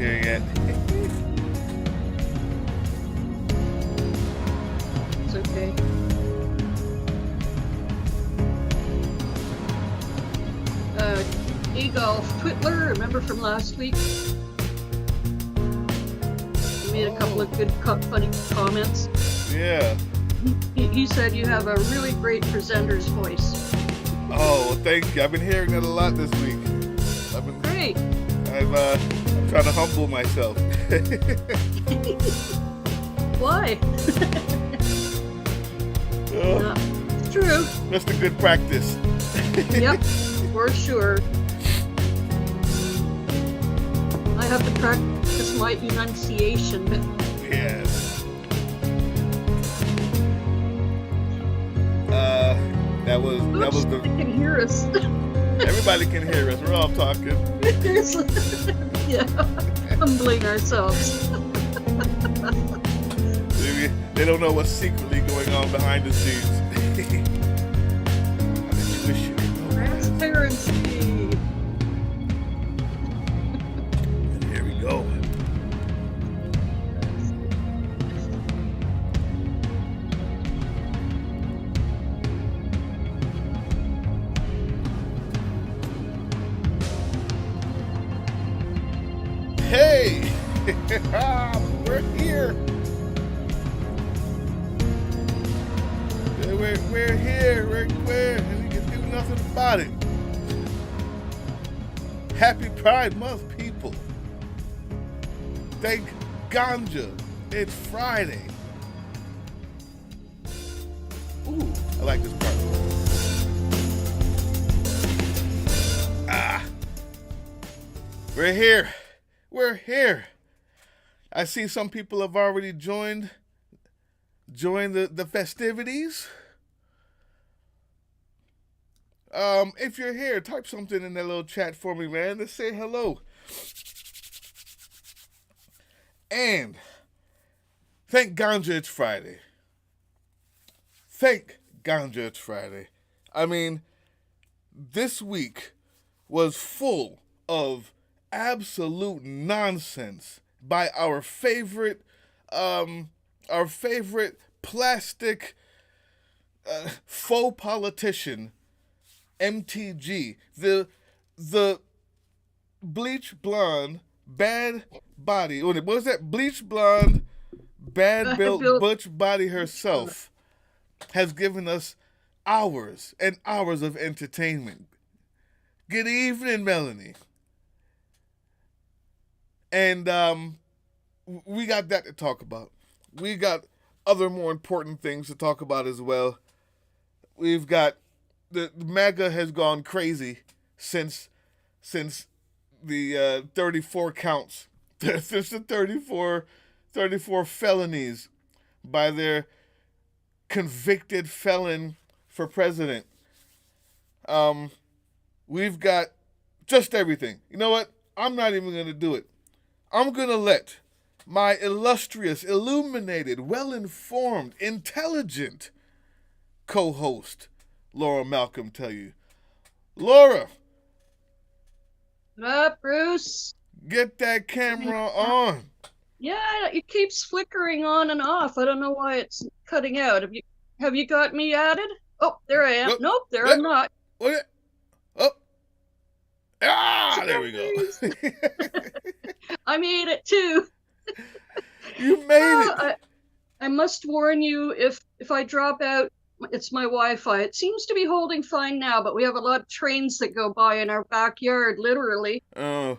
here yet. It's okay. Adolf Twitler, remember from last week? He made a couple of good, funny comments. Yeah. He said you have a really great presenter's voice. Oh, well, thank you. I've been hearing that a lot this week. Great. I'm trying to humble myself. Why? No, it's true. That's a good practice. Yep, for sure. I have to practice my enunciation. Yes. That was the. They can hear us. Everybody can hear us. We're all talking. Yeah, humbling ourselves. They don't know what's secretly going on behind the scenes. Transparency. And here we go. Hey! We're here! We're here! And you can do nothing about it. Happy Pride Month, people! Thank Ganja. It's Friday. Ooh, I like this part. We're here. We're here. I see some people have already joined the festivities. If you're here, type something in that little chat for me, man. Let's say hello. And thank Ganja it's Friday. Thank Ganja it's Friday. I mean, this week was full of absolute nonsense by our favorite plastic faux politician, MTG, the bleach blonde, bad body. What was that? Bleach blonde, bad built butch body herself has given us hours and hours of entertainment. Good evening, Melanie. And we got that to talk about. We got other more important things to talk about as well. We've got the MAGA has gone crazy since the 34 counts, since the 34 felonies by their convicted felon for president. We've got just everything. You know what? I'm not even going to do it. I'm going to let my illustrious, illuminated, well-informed, intelligent co-host, Laura Malcolm, tell you. Laura. What up, Bruce? Get that camera on. Yeah, it keeps flickering on and off. I don't know why it's cutting out. Have you got me added? Oh, there I am. Nope, there I'm not. What? Oh. Ah, there we go. I made it too. You made it. I must warn you, if I drop out, it's my Wi-Fi. It seems to be holding fine now, but we have a lot of trains that go by in our backyard, literally. Oh,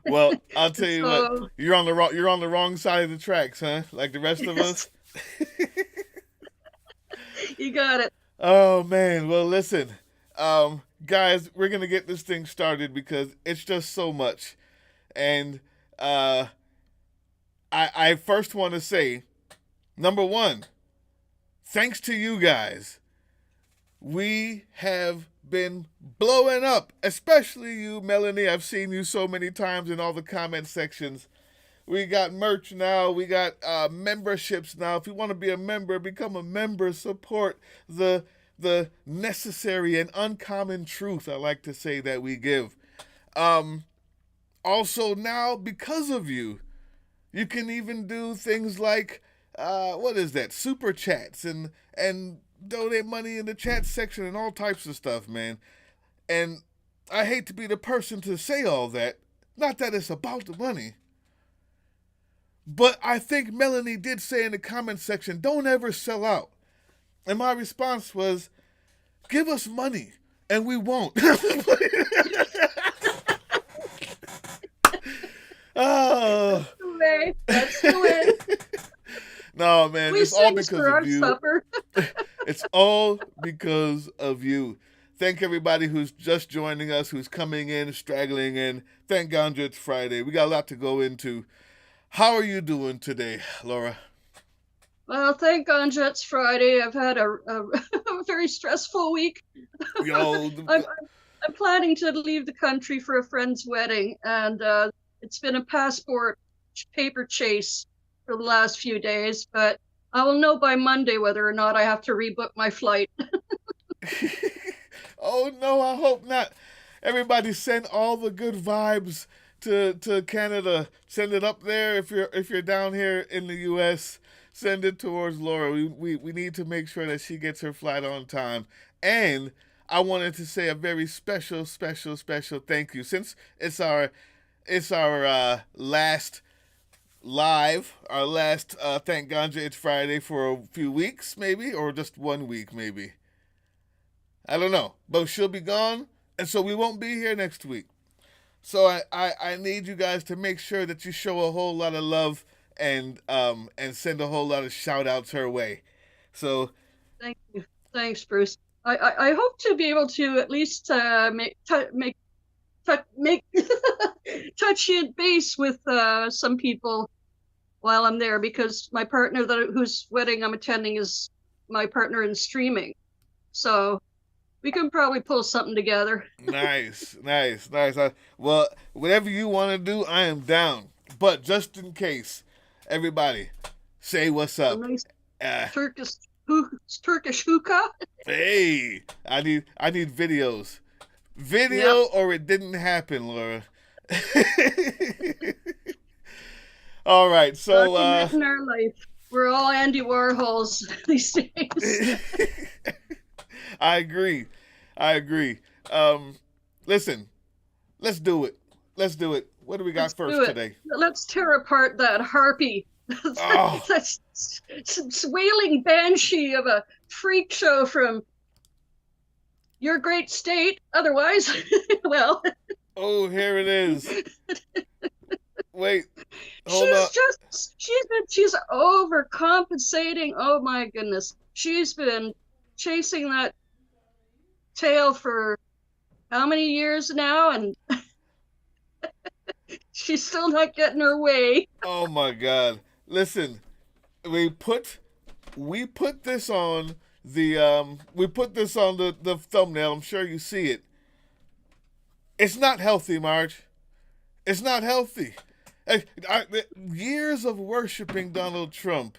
well, I'll tell you what. You're on the wrong side of the tracks, huh? Like the rest of us. You got it. Oh man. Well, listen, guys, we're gonna get this thing started because it's just so much, and I first want to say, number one, thanks to you guys, we have been blowing up, especially you, Melanie. I've seen you so many times in all the comment sections. We got merch now. We got memberships now. If you want to be a member, become a member. Support the necessary and uncommon truth, I like to say, that we give. also now, because of you, you can even do things like what is that? Super chats and donate money in the chat section and all types of stuff, man. And I hate to be the person to say all that. Not that it's about the money. But I think Melanie did say in the comment section, don't ever sell out. And my response was, give us money and we won't. Oh. That's the way. That's the way. No, man, We it's all sings because for our of you. supper. It's all because of you. Thank everybody who's just joining us, who's coming in, straggling in. Thank God it's Friday. We got a lot to go into. How are you doing today, Laura? Well, thank God it's Friday. I've had a very stressful week. Yo, I'm planning to leave the country for a friend's wedding, and it's been a passport paper chase for the last few days, but I will know by Monday whether or not I have to rebook my flight. Oh no, I hope not. Everybody send all the good vibes to Canada. Send it up there if you're down here in the US. Send it towards Laura. We need to make sure that she gets her flight on time. And I wanted to say a very special thank you. Since it's our last live, our last Thank Ganja It's Friday for a few weeks, maybe, or just 1 week, maybe. I don't know. But she'll be gone, and so we won't be here next week. So I need you guys to make sure that you show a whole lot of love and send a whole lot of shout outs her way. So Thank you. Thanks, Bruce. I hope to be able to at least make touch base with some people while I'm there, because my partner whose wedding I'm attending is my partner in streaming. So we can probably pull something together. nice. Well, whatever you want to do, I am down. But just in case, everybody, say what's A up. nice Turkish hookah. Hey, I need videos. Video Yep. or it didn't happen, Laura. All right, so Documenting our life. We're all Andy Warhols these days. I agree. Listen, let's do it. What do we got Let's first do it. today? Let's tear apart that harpy. Oh. That's wailing banshee of a freak show from your great state. Otherwise, well, Oh, here it is. Wait, hold up. she's overcompensating. Oh my goodness. She's been chasing that tail for how many years now, and she's still not getting her way. Oh my God! Listen, we put this on the thumbnail. I'm sure you see it. It's not healthy, Marge. It's not healthy. Years of worshiping Donald Trump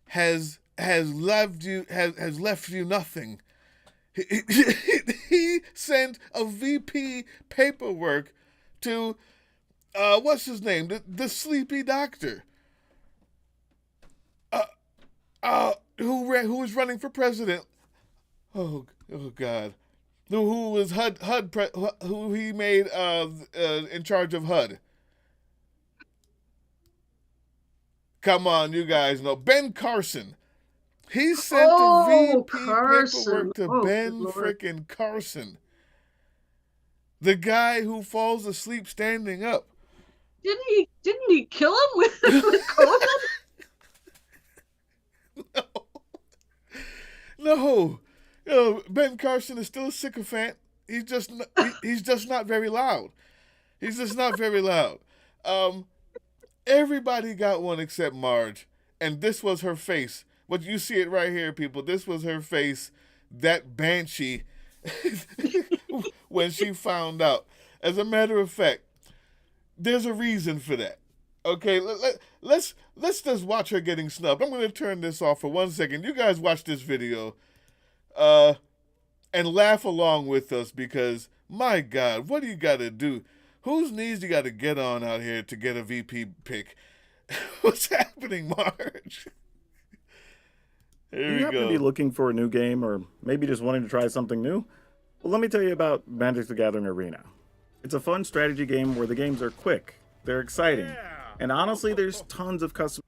has left you nothing. He sent a VP paperwork to what's his name? The sleepy doctor. Who was running for president? Oh God. Who was who he made in charge of HUD? Come on, you guys know. Ben Carson. He sent the VP paperwork to Ben frickin' Carson. The guy who falls asleep standing up. Didn't he kill him with COVID? No. Ben Carson is still a sycophant. He's just not very loud. Everybody got one except Marge, and this was her face. But you see it right here, people. This was her face, that banshee, when she found out. As a matter of fact, there's a reason for that. Okay, let's just watch her getting snubbed. I'm going to turn this off for 1 second. You guys watch this video, and laugh along with us, because my God, what do you got to do? Whose knees you got to get on out here to get a VP pick? What's happening, Marge? Here you we happen go. to be looking for a new game or maybe just wanting to try something new? Well, let me tell you about Magic the Gathering Arena. It's a fun strategy game where the games are quick, they're exciting, and honestly, there's tons of custom.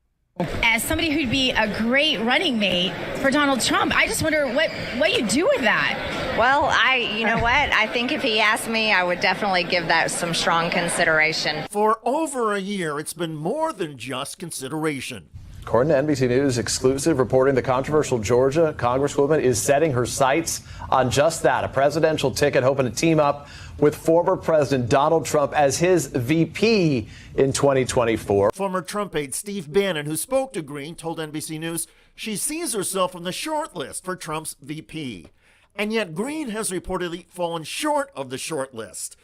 As somebody who'd be a great running mate for Donald Trump, I just wonder what you do with that. Well, you know what? I think if he asked me, I would definitely give that some strong consideration. For over a year, it's been more than just consideration. According to NBC News exclusive, reporting the controversial Georgia Congresswoman is setting her sights on just that, a presidential ticket, hoping to team up with former President Donald Trump as his VP in 2024. Former Trump aide Steve Bannon, who spoke to Green, told NBC News she sees herself on the short list for Trump's VP. And yet Green has reportedly fallen short of the short list.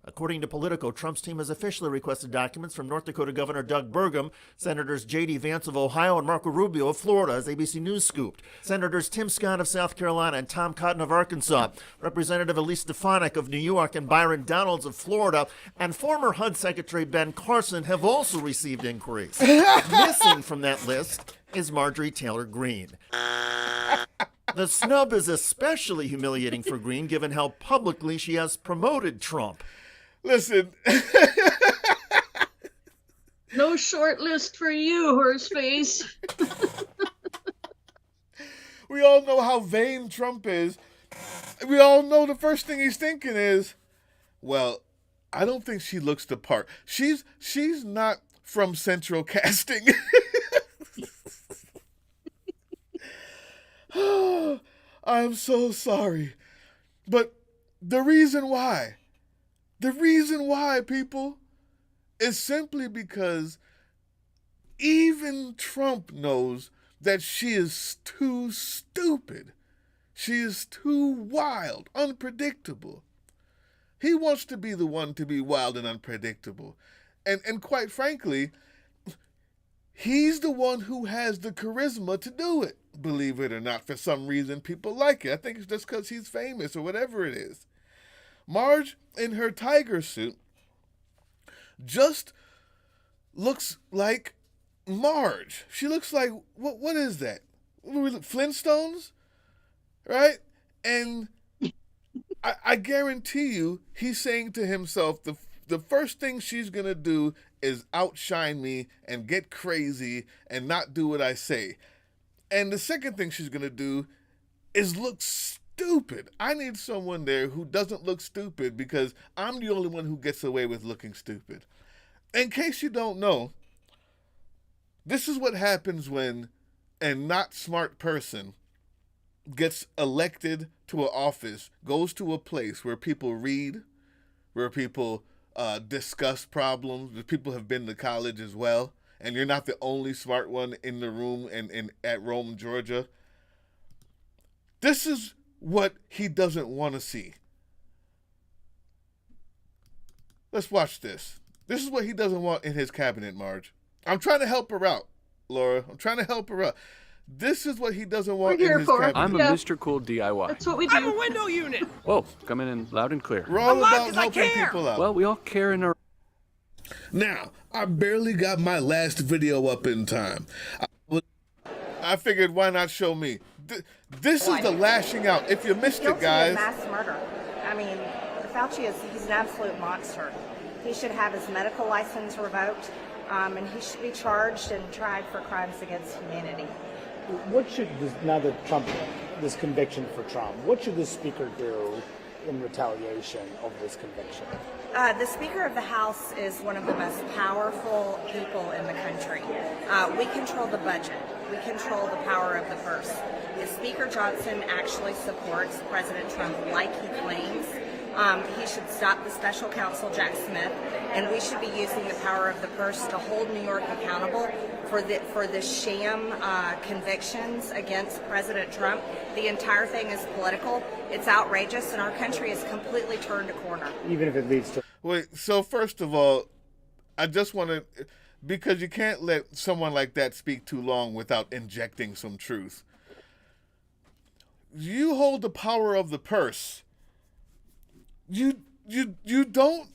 According to Politico, Trump's team has officially requested documents from North Dakota Governor Doug Burgum, Senators J.D. Vance of Ohio and Marco Rubio of Florida, as ABC News scooped, Senators Tim Scott of South Carolina and Tom Cotton of Arkansas, Representative Elise Stefanik of New York and Byron Donalds of Florida, and former HUD Secretary Ben Carson have also received inquiries. Missing from that list is Marjorie Taylor Greene. The snub is especially humiliating for Greene, given how publicly she has promoted Trump. Listen. No short list for you, horseface. We all know how vain Trump is. We all know the first thing he's thinking is, well, I don't think she looks the part. She's not from Central Casting. I'm so sorry. But the reason why, people, is simply because even Trump knows that she is too stupid. She is too wild, unpredictable. He wants to be the one to be wild and unpredictable. And quite frankly, he's the one who has the charisma to do it. Believe it or not, for some reason, people like it. I think it's just because he's famous or whatever it is. Marge, in her tiger suit, just looks like Marge. She looks like, what is that? Flintstones? Right? And I guarantee you, he's saying to himself, the first thing she's going to do is outshine me and get crazy and not do what I say. And the second thing she's going to do is look stupid. I need someone there who doesn't look stupid because I'm the only one who gets away with looking stupid. In case you don't know, this is what happens when a not smart person gets elected to an office, goes to a place where people read, where people discuss problems, where people have been to college as well, and you're not the only smart one in the room and at Rome, Georgia. This is what he doesn't want to see. Let's watch this. This is what he doesn't want in his cabinet, Marge. I'm trying to help her out, Laura. I'm trying to help her out. This is what he doesn't want in his cabinet. I'm a Mr. Cool DIY. That's what we do. I'm a window unit. Whoa, coming in loud and clear. We're all about because I helping care. people out. Well, we all care in our... Now, I barely got my last video up in time. I figured, why not show me? This is the lashing out. If you missed it, guys. Mass murder. I mean, Fauci he's an absolute monster. He should have his medical license revoked, and he should be charged and tried for crimes against humanity. What should now that this conviction for Trump, what should the speaker do in retaliation of this conviction? The Speaker of the House is one of the most powerful people in the country. We control the budget. We control the power of the purse. If Speaker Johnson actually supports President Trump like he claims, he should stop the special counsel, Jack Smith, and we should be using the power of the purse to hold New York accountable for the sham convictions against President Trump. The entire thing is political. It's outrageous, and our country is completely turned a corner. Even if it leads to... Wait, so first of all, I just want to, because you can't let someone like that speak too long without injecting some truth. You hold the power of the purse. You don't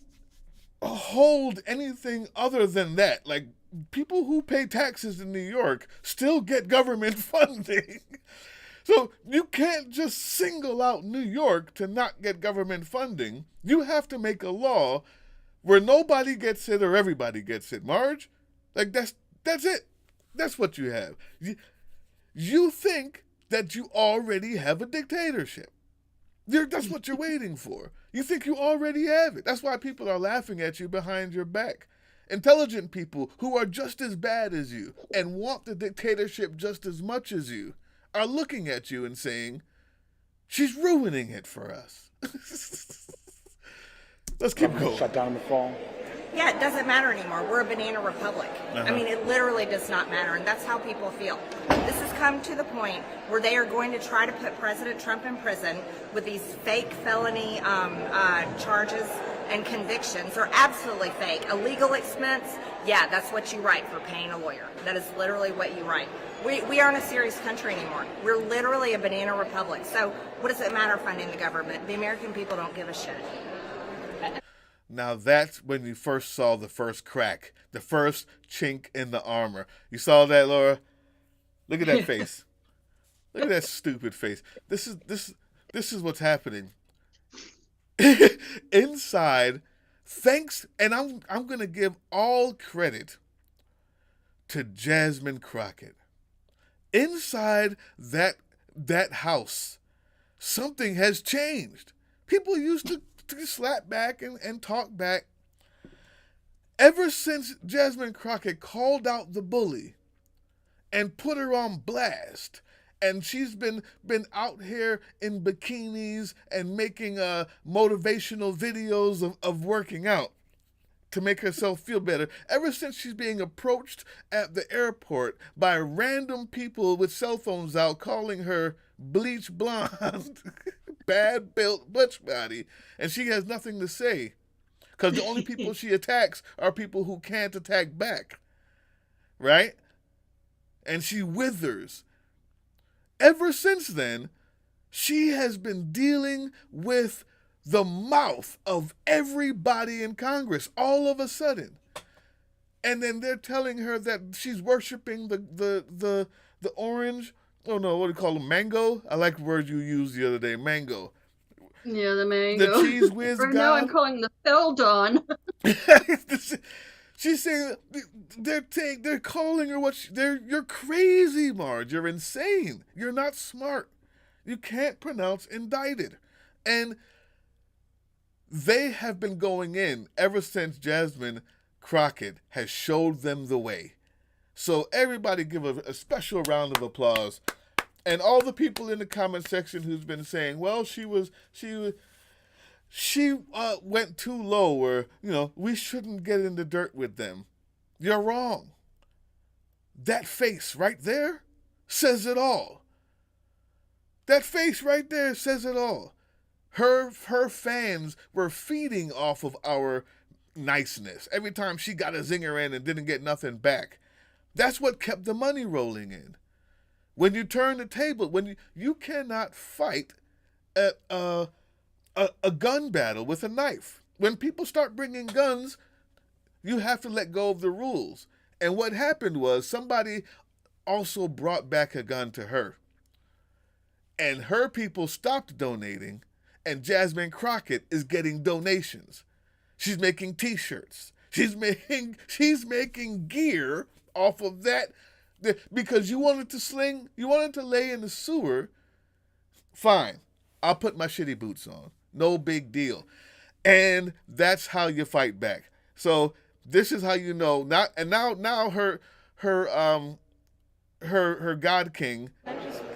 hold anything other than that. Like, people who pay taxes in New York still get government funding. So you can't just single out New York to not get government funding. You have to make a law where nobody gets it or everybody gets it. Marge, like that's it. That's what you have. You think that you already have a dictatorship. That's what you're waiting for. You think you already have it. That's why people are laughing at you behind your back. Intelligent people who are just as bad as you and want the dictatorship just as much as you are looking at you and saying, she's ruining it for us. Let's keep going. Shut down in the fall. Yeah, it doesn't matter anymore. We're a banana republic. Uh-huh. I mean, it literally does not matter, and that's how people feel. This has come to the point where they are going to try to put President Trump in prison with these fake felony charges and convictions. They're absolutely fake. A legal expense, yeah, that's what you write for paying a lawyer. That is literally what you write. We aren't a serious country anymore. We're literally a banana republic. So what does it matter funding the government? The American people don't give a shit. Now that's when you first saw the first crack, the first chink in the armor. You saw that, Laura? Look at that face. Look at that stupid face. This is what's happening. Inside, thanks, and I'm gonna give all credit to Jasmine Crockett. Inside that house, something has changed. People used to slap back and talk back. Ever since Jasmine Crockett called out the bully and put her on blast, and she's been out here in bikinis and making motivational videos of working out to make herself feel better. Ever since she's being approached at the airport by random people with cell phones out calling her bleach blonde, bad built butch body, and she has nothing to say because the only people she attacks are people who can't attack back, right? And she withers. Ever since then, she has been dealing with the mouth of everybody in Congress all of a sudden. And then they're telling her that she's worshiping the orange. Oh no, what do you call them? Mango? I like the word you used the other day, mango. Yeah, the mango. The cheese whiz For god. now I'm calling the Feldon. She's saying they're calling her you're crazy, Marge. You're insane. You're not smart. You can't pronounce indicted. And they have been going in ever since Jasmine Crockett has showed them the way. So everybody give a special round of applause. And all the people in the comment section who's been saying, well, she went too low, or, we shouldn't get in the dirt with them. You're wrong. That face right there says it all. That face right there says it all. Her fans were feeding off of our niceness. Every time she got a zinger in and didn't get nothing back. That's what kept the money rolling in. When you turn the table, when you cannot fight a gun battle with a knife. When people start bringing guns, you have to let go of the rules. And what happened was somebody also brought back a gun to her. And her people stopped donating, and Jasmine Crockett is getting donations. She's making t-shirts. She's making gear off of that. Because you wanted to lay in the sewer, fine. I'll put my shitty boots on. No big deal. And that's how you fight back. So this is how you know. Now her God King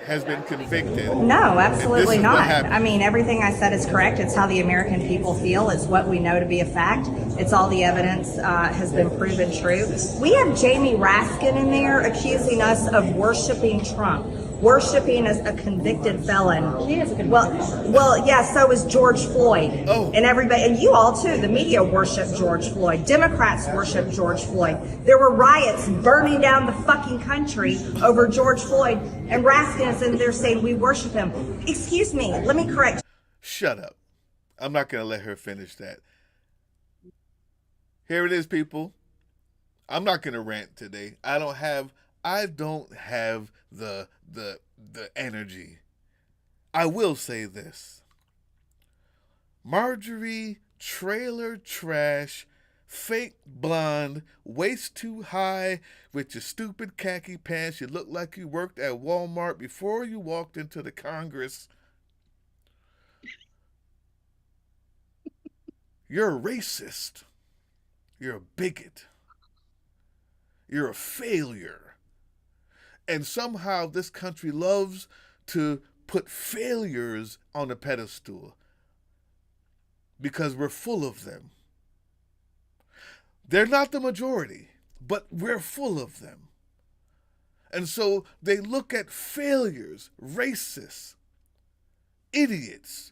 has been convicted. No, absolutely not. I mean, everything I said is correct. It's how the American people feel. It's what we know to be a fact. It's all the evidence has been proven true. We have Jamie Raskin in there accusing us of worshiping Trump, worshiping as a convicted felon. He is a well, yeah, so is George Floyd. Oh. And everybody, and you all too, the media worship George Floyd. Democrats worship George Floyd. There were riots burning down the fucking country over George Floyd, and Raskin is in there saying we worship him. Excuse me, let me correct. Shut up. I'm not going to let her finish that. Here it is, people. I'm not gonna rant today. I don't have the energy. I will say this. Marjorie, trailer trash, fake blonde, waist too high, with your stupid khaki pants. You look like you worked at Walmart before you walked into the Congress. You're a racist. You're a bigot. You're a failure. And somehow this country loves to put failures on a pedestal because we're full of them. They're not the majority, but we're full of them. And so they look at failures, racists, idiots,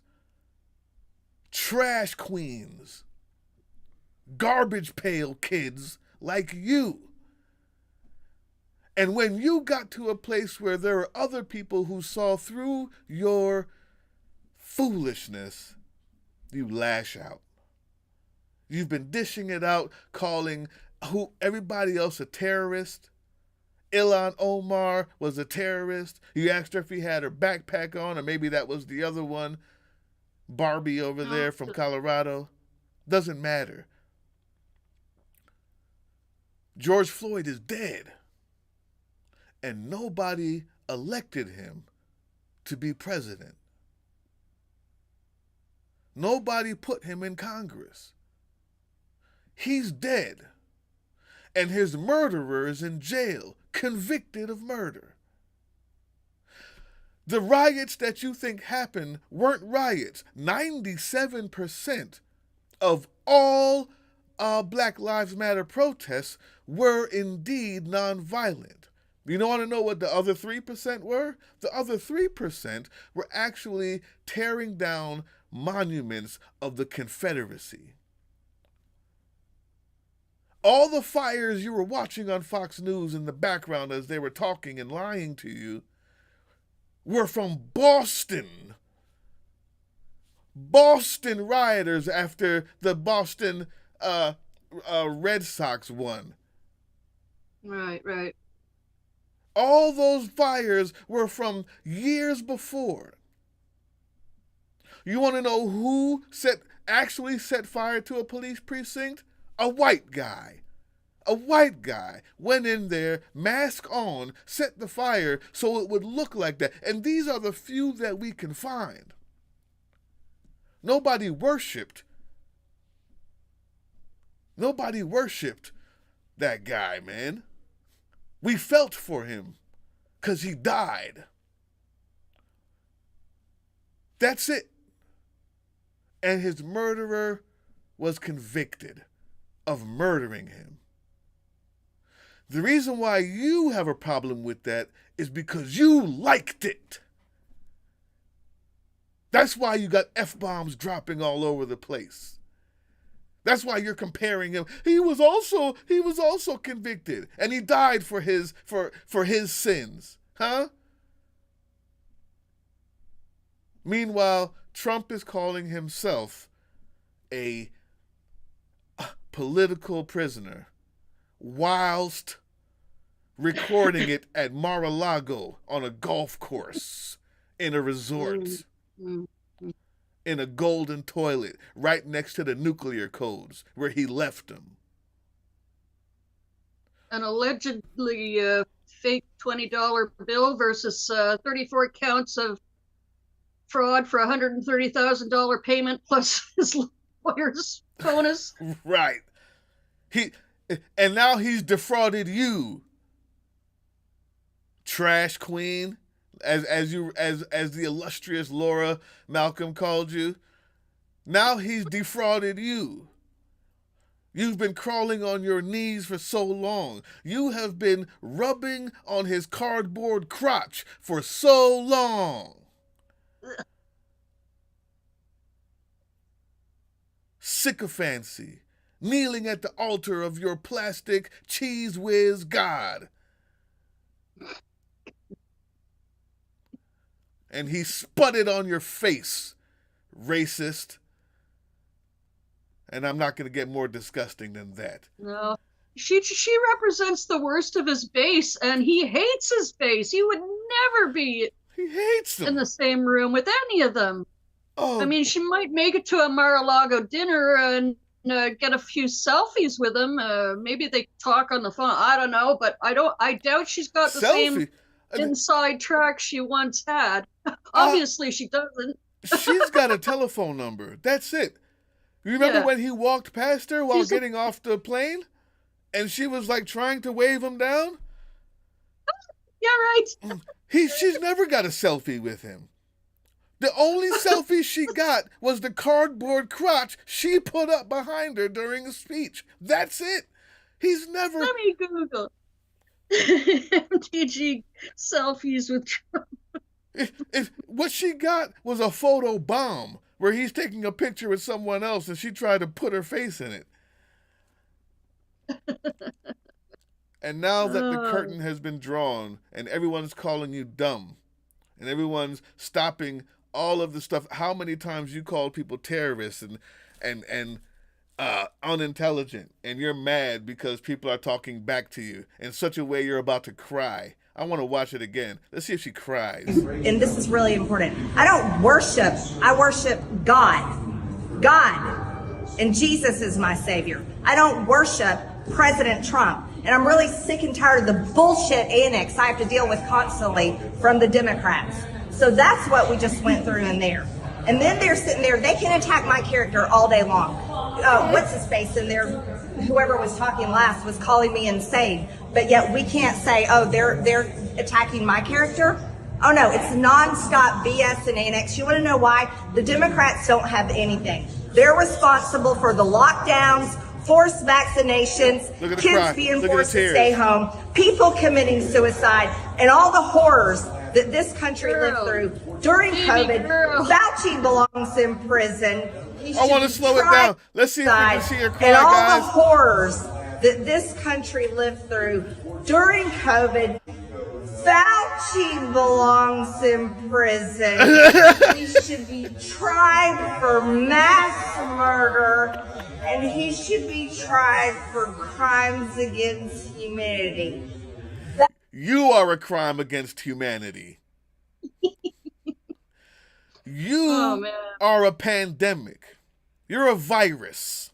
trash queens, garbage pail kids like you. And when you got to a place where there are other people who saw through your foolishness, you lash out. You've been dishing it out, calling everybody else a terrorist. Ilhan Omar was a terrorist. You asked her if he had her backpack on, or maybe that was the other one, Barbie over there from Colorado. Doesn't matter. George Floyd is dead. And nobody elected him to be president. Nobody put him in Congress. He's dead. And his murderer is in jail, convicted of murder. The riots that you think happened weren't riots. 97% of all Black Lives Matter protests were indeed nonviolent. You want to know what the other 3% were? The other 3% were actually tearing down monuments of the Confederacy. All the fires you were watching on Fox News in the background as they were talking and lying to you were from Boston. Boston rioters after the Boston Red Sox won. Right. All those fires were from years before. You want to know who actually set fire to a police precinct? A white guy. A white guy went in there, mask on, set the fire so it would look like that. And these are the few that we can find. Nobody worshipped that guy, man. We felt for him because he died. That's it. And his murderer was convicted of murdering him. The reason why you have a problem with that is because you liked it. That's why you got F-bombs dropping all over the place. That's why you're comparing him. He was also convicted, and he died for his sins, huh? Meanwhile, Trump is calling himself a political prisoner whilst recording it at Mar-a-Lago on a golf course in a resort. In a golden toilet right next to the nuclear codes where he left them. An allegedly fake $20 bill versus 34 counts of fraud for $130,000 payment plus his lawyer's bonus. Right. And now he's defrauded you, trash queen. As the illustrious Laura Malcolm called you. Now he's defrauded you. You've been crawling on your knees for so long. You have been rubbing on his cardboard crotch for so long. Sycophancy, kneeling at the altar of your plastic cheese whiz god. And he sputted on your face, racist. And I'm not going to get more disgusting than that. No. She represents the worst of his base, and he hates his base. He would never be He hates them. in the same room with any of them. Oh, I mean, she might make it to a Mar-a-Lago dinner and get a few selfies with him. Maybe they talk on the phone. I don't know, but I doubt she's got the same inside track she once had. Obviously, she doesn't. She's got a telephone number. That's it. You remember when he walked past her while getting off the plane? And she was like trying to wave him down? Yeah, right. She's never got a selfie with him. The only selfie she got was the cardboard crotch she put up behind her during a speech. That's it. He's never... Let me Google. MTG selfies with Trump. What she got was a photo bomb where he's taking a picture with someone else and she tried to put her face in it. And now that the curtain has been drawn and everyone's calling you dumb and everyone's stopping all of the stuff, how many times you called people terrorists and unintelligent, and you're mad because people are talking back to you in such a way you're about to cry. I want to watch it again. Let's see if she cries. And this is really important. I don't worship. I worship God. God. And Jesus is my savior. I don't worship President Trump. And I'm really sick and tired of the bullshit annex I have to deal with constantly from the Democrats. So that's what we just went through in there. And then they're sitting there, they can attack my character all day long. What's his face in there? Whoever was talking last was calling me insane. But yet we can't say, oh, they're attacking my character. Oh no, it's nonstop BS and annex. You want to know why? The Democrats don't have anything. They're responsible for the lockdowns, forced vaccinations, kids being forced to stay home, people committing suicide, and all the horrors that this country lived through during COVID. Fauci belongs in prison. I want to slow it down. Let's see if we can see her cry, and all guys. the horrors that this country lived through during COVID. Fauci belongs in prison. He should be tried for mass murder, and he should be tried for crimes against humanity. You are a crime against humanity. You are a pandemic. You're a virus.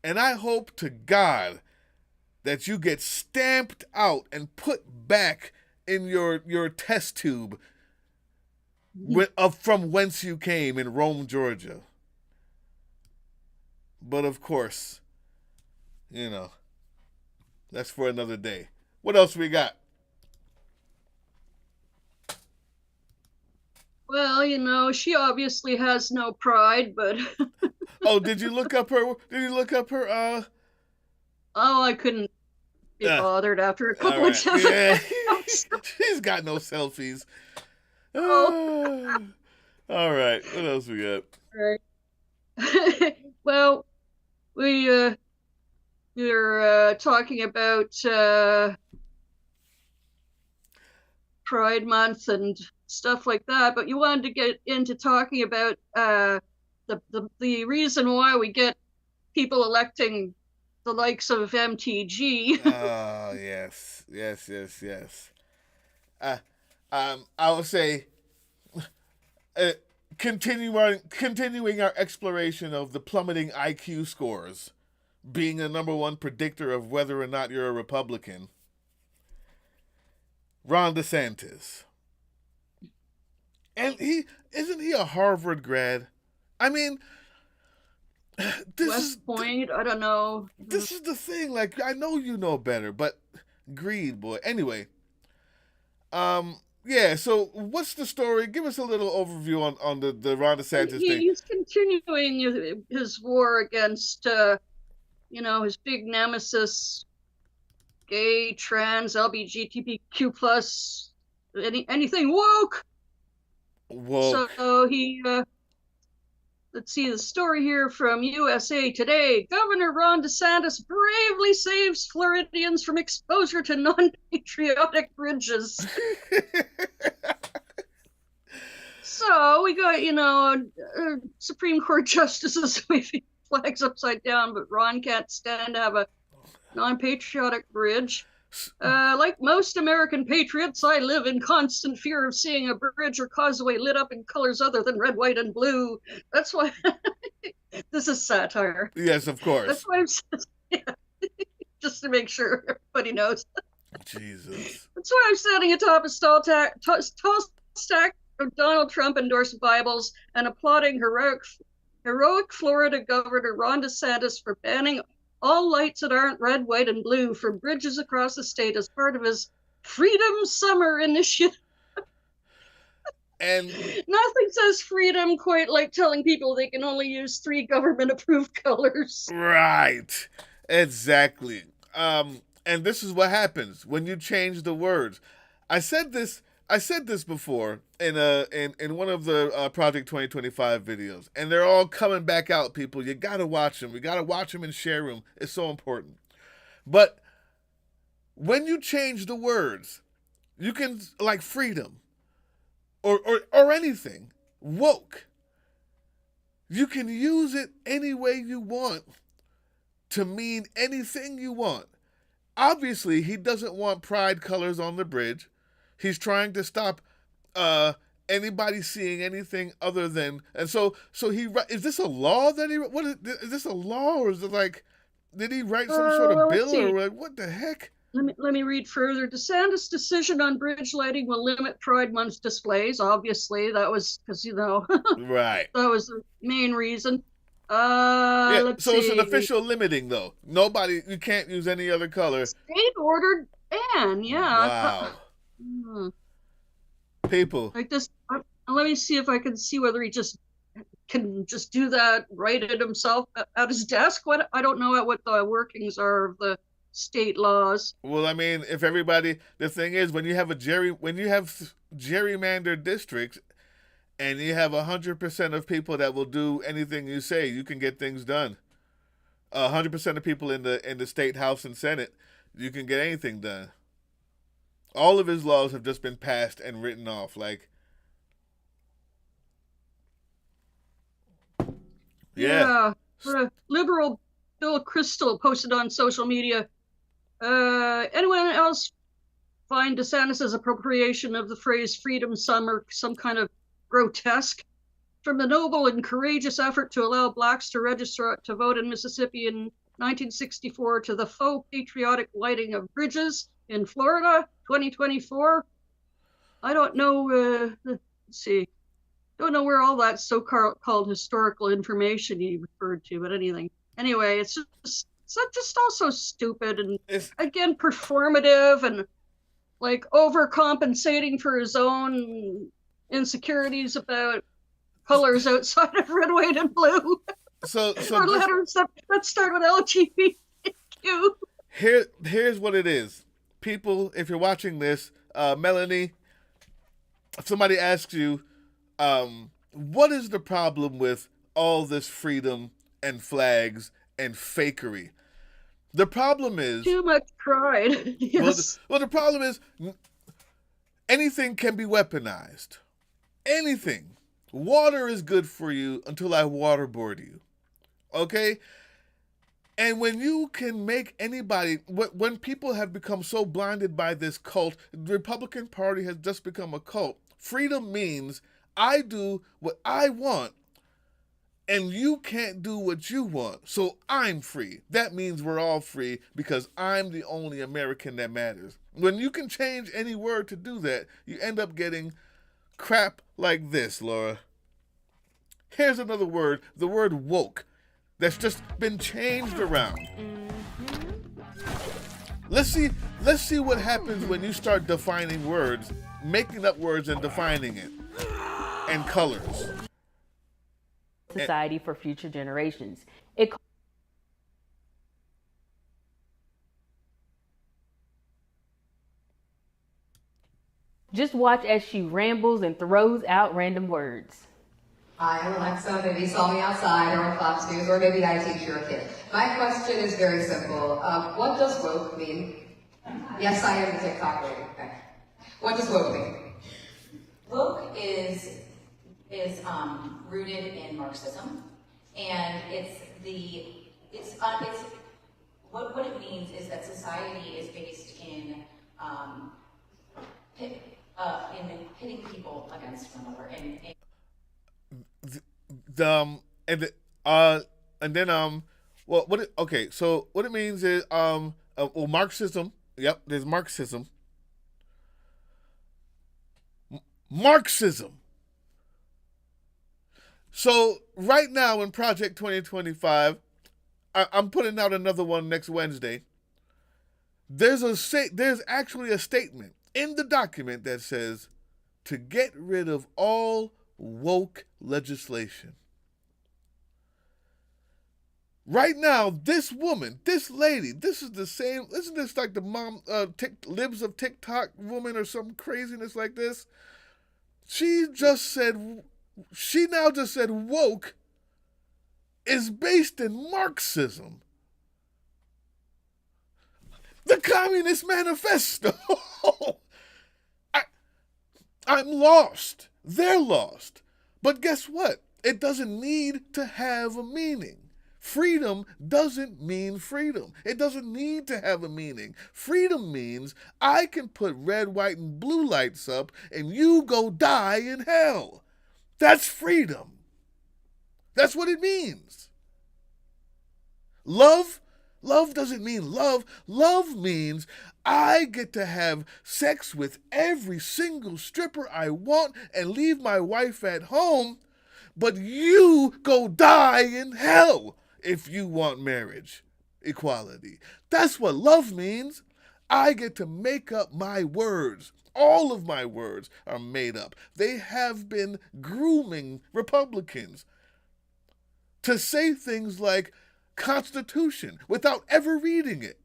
And I hope to God that you get stamped out and put back in your test tube from whence you came in Rome, Georgia. But of course, that's for another day. What else we got? Well, she obviously has no pride, but... Oh, did you look up her? Oh, I couldn't be bothered after a couple of times. Yeah. She's got no selfies. Oh. All right. What else we got? All right. Well, we're talking about Pride Month and stuff like that, but you wanted to get into talking about the reason why we get people electing the likes of MTG. Oh, yes. I would say continuing our exploration of the plummeting IQ scores being the number one predictor of whether or not you're a Republican. Ron DeSantis. And isn't he a Harvard grad? I mean, West Point, I don't know. This is the thing. Like, I know you know better, but greed, boy. Anyway, yeah. So, what's the story? Give us a little overview on the Ron DeSantis thing. He's continuing his war against, his big nemesis, gay, trans, LGBTQ plus, anything woke. Woke. So he. Let's see the story here from USA Today. Governor Ron DeSantis bravely saves Floridians from exposure to non-patriotic bridges. So we got, Supreme Court justices waving flags upside down, but Ron can't stand to have a non-patriotic bridge. Like most American patriots, I live in constant fear of seeing a bridge or causeway lit up in colors other than red, white, and blue. That's why this is satire. Yes, of course. That's why I'm just to make sure everybody knows. Jesus. That's why I'm standing atop a tall stack of Donald Trump endorsed Bibles and applauding heroic Florida Governor Ron DeSantis for banning all lights that aren't red, white, and blue for bridges across the state as part of his Freedom Summer initiative. And nothing says freedom quite like telling people they can only use 3 government-approved colors. Right. Exactly. And this is what happens when you change the words. I said this before in one of the Project 2025 videos, and they're all coming back out, people. You got to watch them. We got to watch them and share them. It's so important. But when you change the words, you can, like freedom or anything, woke, you can use it any way you want to mean anything you want. Obviously, he doesn't want pride colors on the bridge. He's trying to stop anybody seeing anything other than, and so he, is this a law that he, what is this a law, or is it like, did he write some sort of bill, or like, what the heck? Let me read further. DeSantis' decision on bridge lighting will limit Pride Month displays. Obviously, that was because, right. That was the main reason. Let's see. It's an official limiting, though. You can't use any other color. State-ordered ban, yeah. Wow. People. Like this, let me see if I can see whether he can just do that, write it himself at his desk. I don't know what the workings are of the state laws. Well, I mean, if everybody, the thing is, when you have gerrymandered districts, and you have 100% of people that will do anything you say, you can get things done. 100% of people in the state house and senate, you can get anything done. All of his laws have just been passed and written off. Like, yeah. Liberal Bill Crystal posted on social media. Anyone else find DeSantis' appropriation of the phrase "Freedom Summer" some kind of grotesque? From the noble and courageous effort to allow blacks to register to vote in Mississippi in 1964 to the faux patriotic lighting of bridges in Florida 2024. I don't know. Let's see. Don't know where all that so-called historical information he referred to, but anyway, it's just also stupid and again performative and like overcompensating for his own insecurities about colors outside of red, white, and blue. So or letters that start with LGBTQ. Here's what it is. People, if you're watching this, Melanie, if somebody asks you, what is the problem with all this freedom and flags and fakery? The problem is too much pride. Yes. Well, the problem is anything can be weaponized. Anything. Water is good for you until I waterboard you. Okay? And when you can make anybody, when people have become so blinded by this cult, the Republican Party has just become a cult. Freedom means I do what I want, and you can't do what you want, so I'm free. That means we're all free because I'm the only American that matters. When you can change any word to do that, you end up getting crap like this, Laura. Here's another word, the word woke, that's just been changed around. Let's see what happens when you start defining words, making up words and defining it, and colors. Society for future generations. Just watch as she rambles and throws out random words. Hi, I'm Alexa. Maybe you saw me outside or on Fox News, or maybe I teach your kid. My question is very simple. What does woke mean? Yes, I am the TikTok lady. Okay. What does woke mean? Woke is is rooted in Marxism, and what it means is that society is based in pitting people against one another, so what it means is Marxism. Yep, there's Marxism. Marxism. So right now in Project 2025, I'm putting out another one next Wednesday. There's actually a statement in the document that says to get rid of all woke legislation. Right now, this woman, this lady, this is the same. Isn't this like the mom, libs of TikTok woman or some craziness like this? She now just said woke is based in Marxism. The Communist Manifesto. I'm lost. They're lost. But guess what? It doesn't need to have a meaning. Freedom doesn't mean freedom. It doesn't need to have a meaning. Freedom means I can put red, white, and blue lights up and you go die in hell. That's freedom. That's what it means. Love doesn't mean love. Love means I get to have sex with every single stripper I want and leave my wife at home, but you go die in hell if you want marriage equality. That's what love means. I get to make up my words. All of my words are made up. They have been grooming Republicans to say things like Constitution without ever reading it.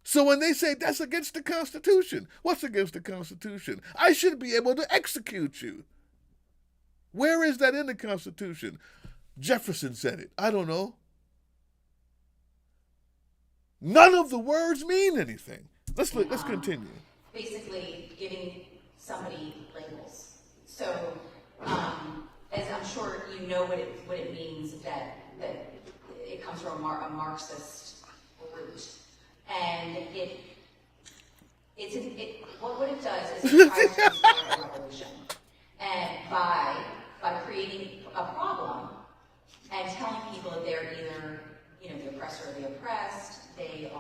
So when they say that's against the Constitution, what's against the Constitution? I should be able to execute you. Where is that in the Constitution? Jefferson said it. I don't know. None of the words mean anything. Let's continue. Basically giving somebody labels. So, as I'm sure you know what it means that it comes from a Marxist root, and what it does is it tries to start a revolution, and by creating a problem and telling people that they're either the oppressor or the oppressed, they're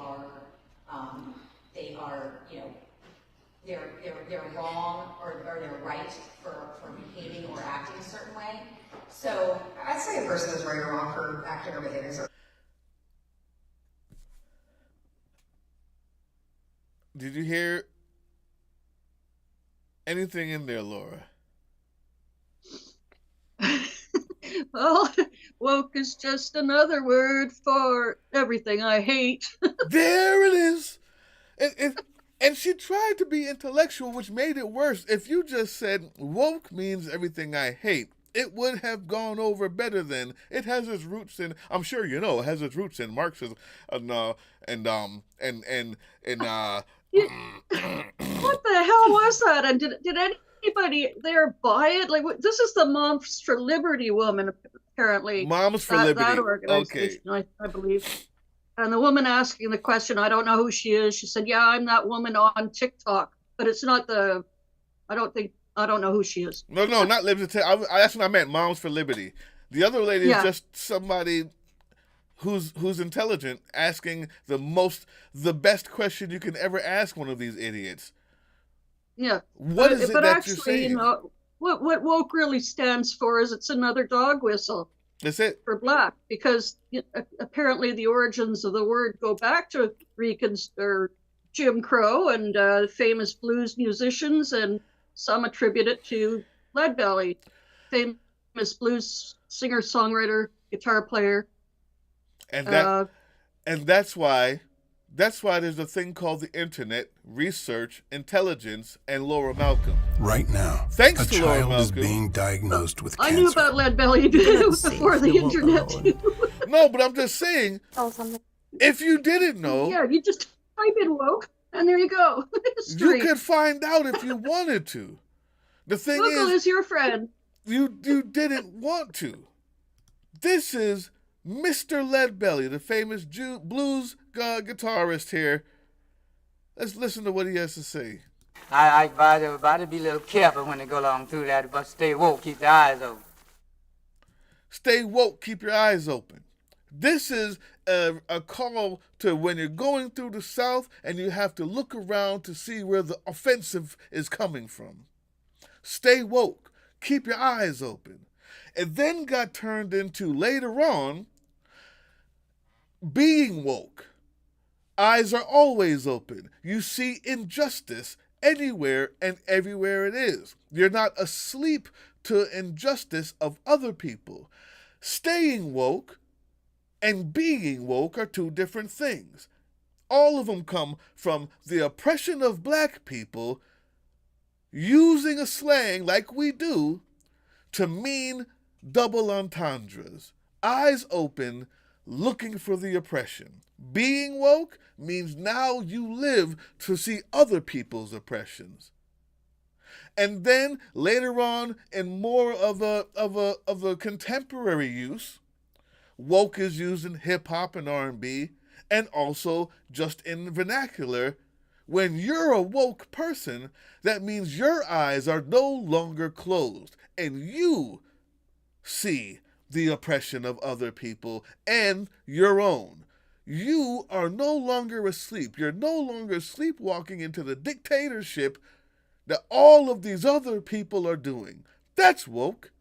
wrong or they're right for behaving or acting a certain way. So I'd say a person is right or wrong for acting or behaving. So did you hear anything in there, Laura? Well, woke is just another word for everything I hate. There it is. And she tried to be intellectual, which made it worse. If you just said woke means everything I hate, it would have gone over better than it has its roots in. I'm sure you know it has its roots in Marxism, What the hell was that? And did anybody there buy it? Like, this is the Moms for Liberty woman, apparently. Moms for Liberty. That organization, okay. I believe. And the woman asking the question, I don't know who she is. She said, yeah, I'm that woman on TikTok, but it's not I don't know who she is. No, not Liberty. That's what I meant, Moms for Liberty. The other lady is just somebody who's intelligent, asking the best question you can ever ask one of these idiots. Yeah. What is it that you're saying? What woke really stands for is it's another dog whistle. That's it. For black, because apparently the origins of the word go back to Jim Crow and famous blues musicians, and some attribute it to Leadbelly, famous blues singer, songwriter, guitar player. And that's why there's a thing called the internet, research, intelligence, and Laura Malcolm. Right now, thanks a to Laura child is Malcolm. being diagnosed with cancer. I knew about Leadbelly before the internet. No, but I'm just saying, if you didn't know... Yeah, you just type in woke, and there you go. You could find out if you wanted to. The thing Google is your friend. You didn't want to. This is Mr. Leadbelly, the famous blues guitarist here. Let's listen to what he has to say. I advise everybody to be a little careful when they go along through that, but stay woke, keep their eyes open. Stay woke, keep your eyes open. This is a call to when you're going through the South and you have to look around to see where the offensive is coming from. Stay woke, keep your eyes open. It then got turned into, later on, being woke. Eyes are always open. You see injustice anywhere and everywhere it is. You're not asleep to injustice of other people. Staying woke and being woke are two different things. All of them come from the oppression of black people using a slang like we do to mean double entendres. Eyes open, looking for the oppression. Being woke means now you live to see other people's oppressions. And then later on, in more of a contemporary use, woke is used in hip hop and R&B, and also just in vernacular. When you're a woke person, that means your eyes are no longer closed, and you see the oppression of other people and your own. You are no longer asleep. You're no longer sleepwalking into the dictatorship that all of these other people are doing. That's woke.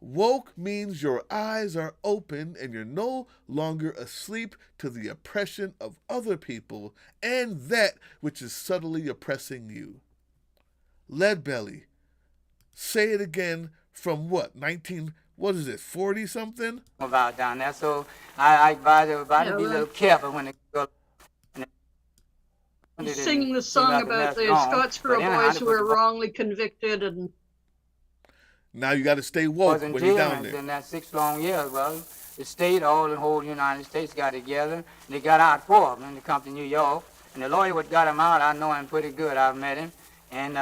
Woke means your eyes are open and you're no longer asleep to the oppression of other people and that which is subtly oppressing you. Leadbelly, say it again from what, 40 something? About down there, so I advise everybody to be a little careful when they go. He's singing the song about the Scottsboro boys who were wrongly convicted, and now you got to stay woke when you're down there. In that 6 long years, well, the state, the whole United States got together, and they got out 4 of them, and they come to New York, and the lawyer what got him out, I know him pretty good, I've met him, and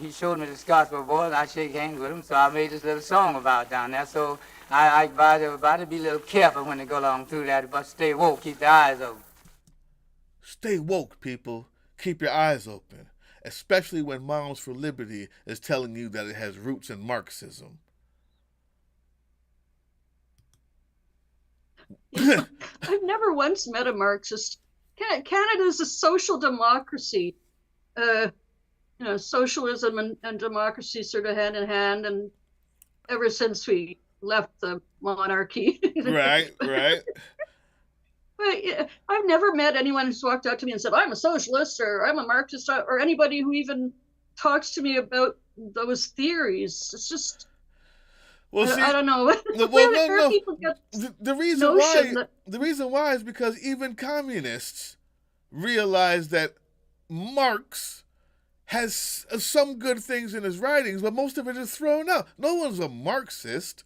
he showed me the Scottsboro boys, and I shake hands with him, so I made this little song about down there, so I advise everybody to be a little careful when they go along through that, but stay woke, keep their eyes open. Stay woke, people. Keep your eyes open, especially when Moms for Liberty is telling you that it has roots in Marxism. I've never once met a Marxist. Canada is a social democracy. Socialism and democracy sort of hand in hand, and ever since we left the monarchy. Right. But yeah, I've never met anyone who's walked up to me and said, I'm a socialist or I'm a Marxist, or anybody who even talks to me about those theories. It's just, I don't know. The reason why is because even communists realize that Marx has some good things in his writings, but most of it is thrown out. No one's a Marxist.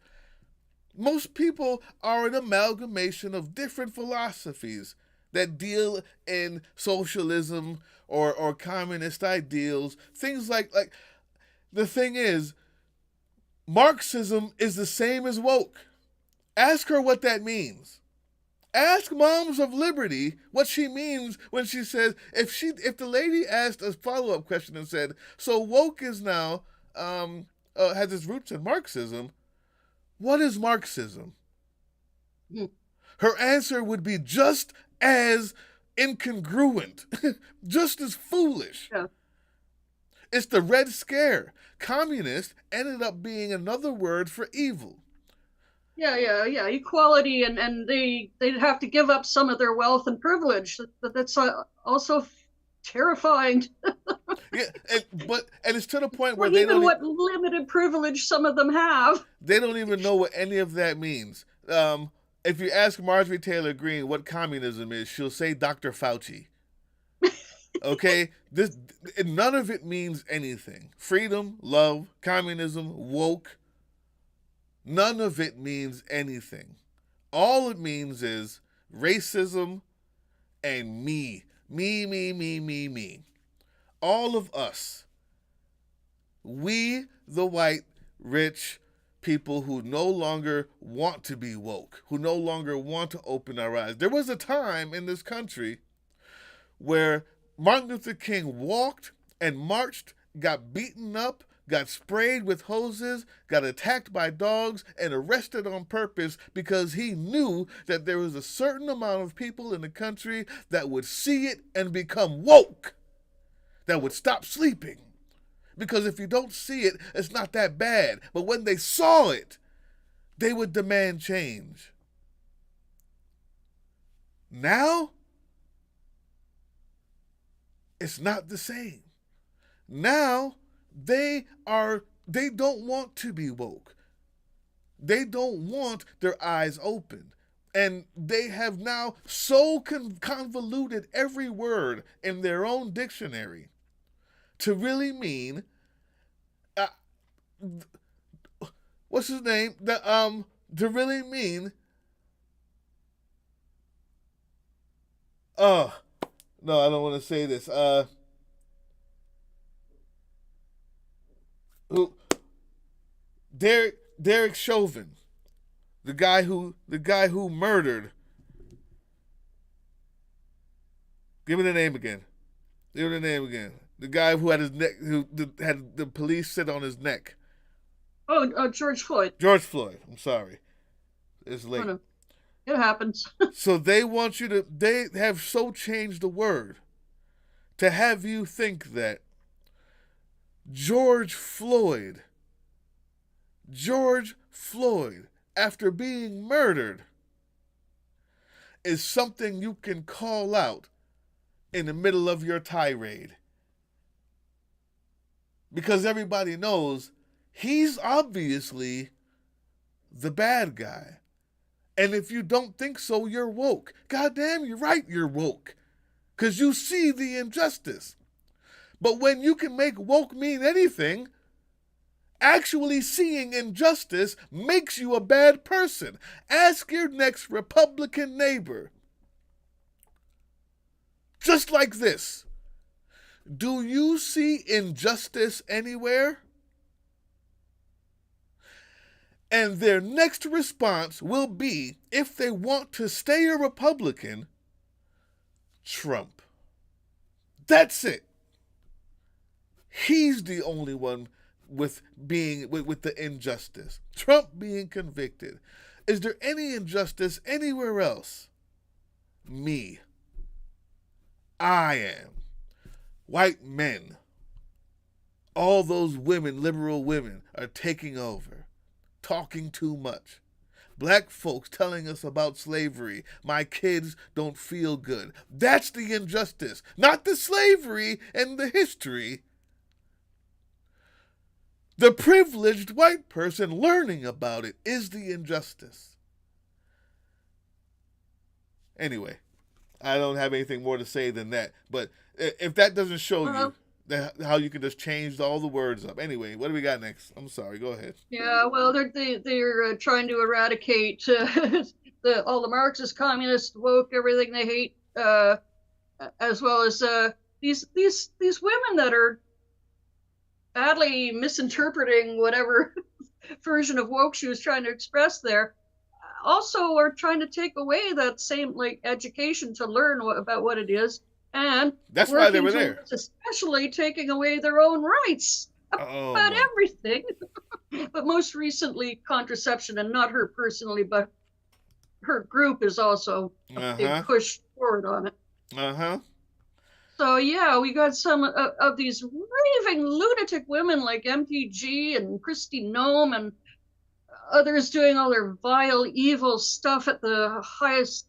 Most people are an amalgamation of different philosophies that deal in socialism or communist ideals. Things like the thing is, Marxism is the same as woke. Ask her what that means. Ask Moms of Liberty what she means when she says, if the lady asked a follow-up question and said, so woke is now, has its roots in Marxism, what is Marxism? Her answer would be just as incongruent, just as foolish. Yeah. It's the Red Scare. Communist ended up being another word for evil. Yeah. Equality, and they'd have to give up some of their wealth and privilege. That's also terrifying. Yeah, and it's to the point where what limited privilege some of them have. They don't even know what any of that means. If you ask Marjorie Taylor Greene what communism is, she'll say Dr. Fauci. Okay? None of it means anything. Freedom, love, communism, woke, none of it means anything. All it means is racism and me. Me. All of us. We, the white rich people who no longer want to be woke, who no longer want to open our eyes. There was a time in this country where Martin Luther King walked and marched, got beaten up, got sprayed with hoses, got attacked by dogs, and arrested on purpose because he knew that there was a certain amount of people in the country that would see it and become woke, that would stop sleeping. Because if you don't see it, it's not that bad. But when they saw it, they would demand change. Now, it's not the same. Now, they don't want to be woke. They don't want their eyes opened. And they have now so convoluted every word in their own dictionary to really mean, what's his name? To really mean, no, I don't want to say this. Derek Chauvin, the guy who murdered. Give me the name again. The guy who had his neck, who had the police sit on his neck. Oh, George Floyd. George Floyd. I'm sorry. It's late. Oh, no. It happens. So they want you to. They have so changed the word to have you think that George Floyd, after being murdered, is something you can call out in the middle of your tirade. Because everybody knows he's obviously the bad guy. And if you don't think so, you're woke. Goddamn, you're right, you're woke. Because you see the injustice. But when you can make woke mean anything, actually seeing injustice makes you a bad person. Ask your next Republican neighbor. Just like this. Do you see injustice anywhere? And their next response will be, if they want to stay a Republican, Trump. That's it. He's the only one with the injustice. Trump being convicted. Is there any injustice anywhere else? Me. I am. White men. All those women, liberal women, are taking over. Talking too much. Black folks telling us about slavery. My kids don't feel good. That's the injustice. Not the slavery and the history. The privileged white person learning about it is the injustice. Anyway, I don't have anything more to say than that. But if that doesn't show you how you can just change all the words up. Anyway, what do we got next? I'm sorry, go ahead. Yeah, well, they're trying to eradicate all the Marxist, communist, woke, everything they hate, as well as these women that are badly misinterpreting whatever version of woke she was trying to express there. Also, are trying to take away that same education to learn about what it is. And that's why they were there. Especially taking away their own rights about everything. But most recently, contraception, and not her personally, but her group is also a big push forward on it. So yeah, we got some of these raving lunatic women like MTG and Christy Nome and others doing all their vile, evil stuff at the highest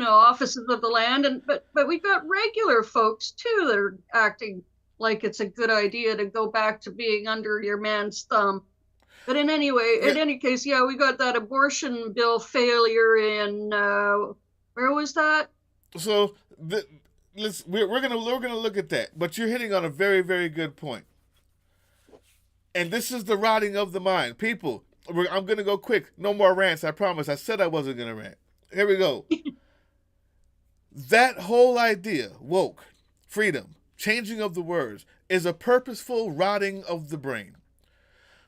offices of the land, but we've got regular folks too that are acting like it's a good idea to go back to being under your man's thumb. But in any case, yeah, we got that abortion bill failure in where was that? So we're gonna look at that, but you're hitting on a very, very good point. And this is the rotting of the mind, people. I'm gonna go quick. No more rants. I promise. I said I wasn't gonna rant. Here we go. That whole idea, woke, freedom, changing of the words, is a purposeful rotting of the brain.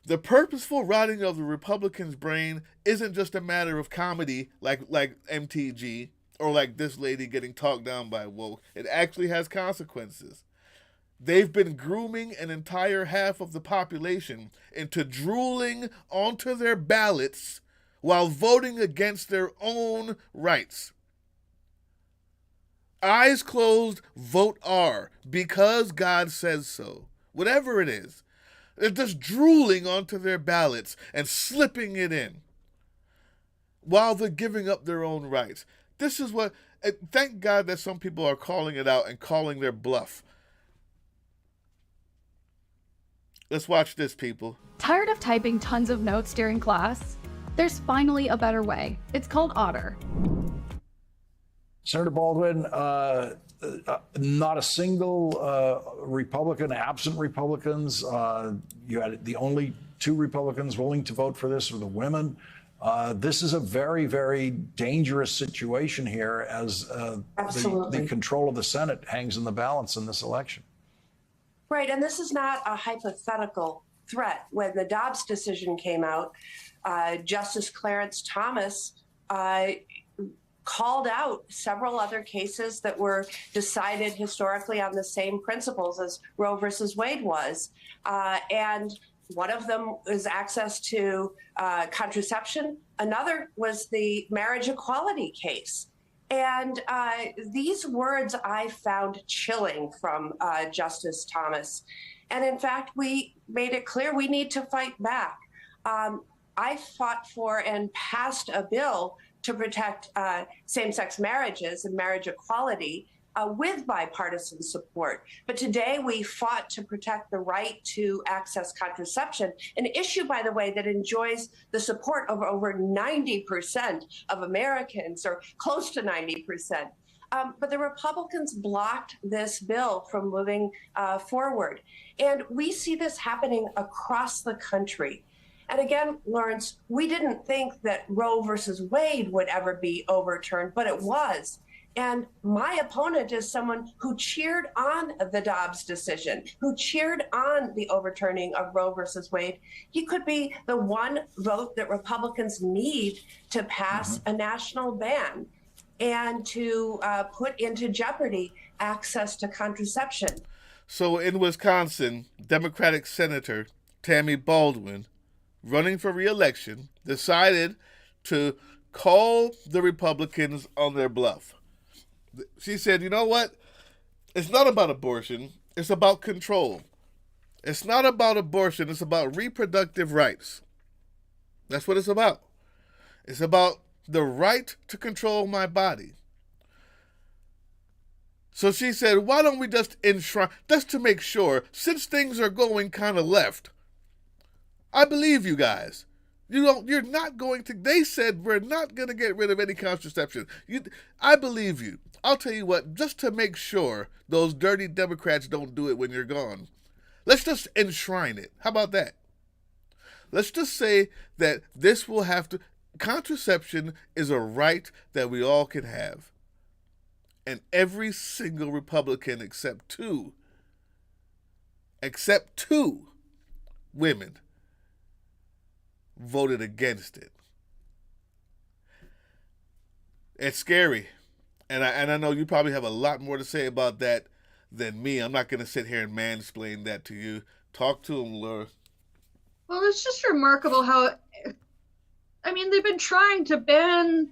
The purposeful rotting of the Republicans' brain isn't just a matter of comedy like MTG or like this lady getting talked down by woke. It actually has consequences. They've been grooming an entire half of the population into drooling onto their ballots while voting against their own rights. Eyes closed, vote R, because God says so. Whatever it is. They're just drooling onto their ballots and slipping it in while they're giving up their own rights. This is what, thank God that some people are calling it out and calling their bluff. Let's watch this, people. Tired of typing tons of notes during class? There's finally a better way. It's called Otter. Senator Baldwin, not a single Republican, absent Republicans. You had the only 2 Republicans willing to vote for this were the women. This is a very, very dangerous situation here as the control of the Senate hangs in the balance in this election. Right, and this is not a hypothetical threat. When the Dobbs decision came out, Justice Clarence Thomas called out several other cases that were decided historically on the same principles as Roe versus Wade was. And one of them was access to contraception. Another was the marriage equality case. And these words I found chilling from Justice Thomas. And in fact, we made it clear we need to fight back. I fought for and passed a bill to protect same-sex marriages and marriage equality with bipartisan support. But today we fought to protect the right to access contraception, an issue, by the way, that enjoys the support of over 90% of Americans, or close to 90%. But the Republicans blocked this bill from moving forward. And we see this happening across the country. And again, Lawrence, we didn't think that Roe versus Wade would ever be overturned, but it was. And my opponent is someone who cheered on the Dobbs decision, who cheered on the overturning of Roe versus Wade. He could be the one vote that Republicans need to pass a national ban and to put into jeopardy access to contraception. So in Wisconsin, Democratic Senator Tammy Baldwin, running for re-election, decided to call the Republicans on their bluff. She said, you know what? It's not about abortion. It's about control. It's not about abortion. It's about reproductive rights. That's what it's about. It's about the right to control my body. So she said, why don't we just enshrine, just to make sure, since things are going kind of left, I believe you guys. You're not going to, they said we're not going to get rid of any contraception. I believe you. I'll tell you what, just to make sure those dirty Democrats don't do it when you're gone, let's just enshrine it. How about that? Let's just say that this will have to, contraception is a right that we all can have. And every single Republican except two women voted against it. It's scary. And I know you probably have a lot more to say about that than me. I'm not going to sit here and mansplain that to you. Talk to him, Laura. Well, it's just remarkable how, I mean, they've been trying to ban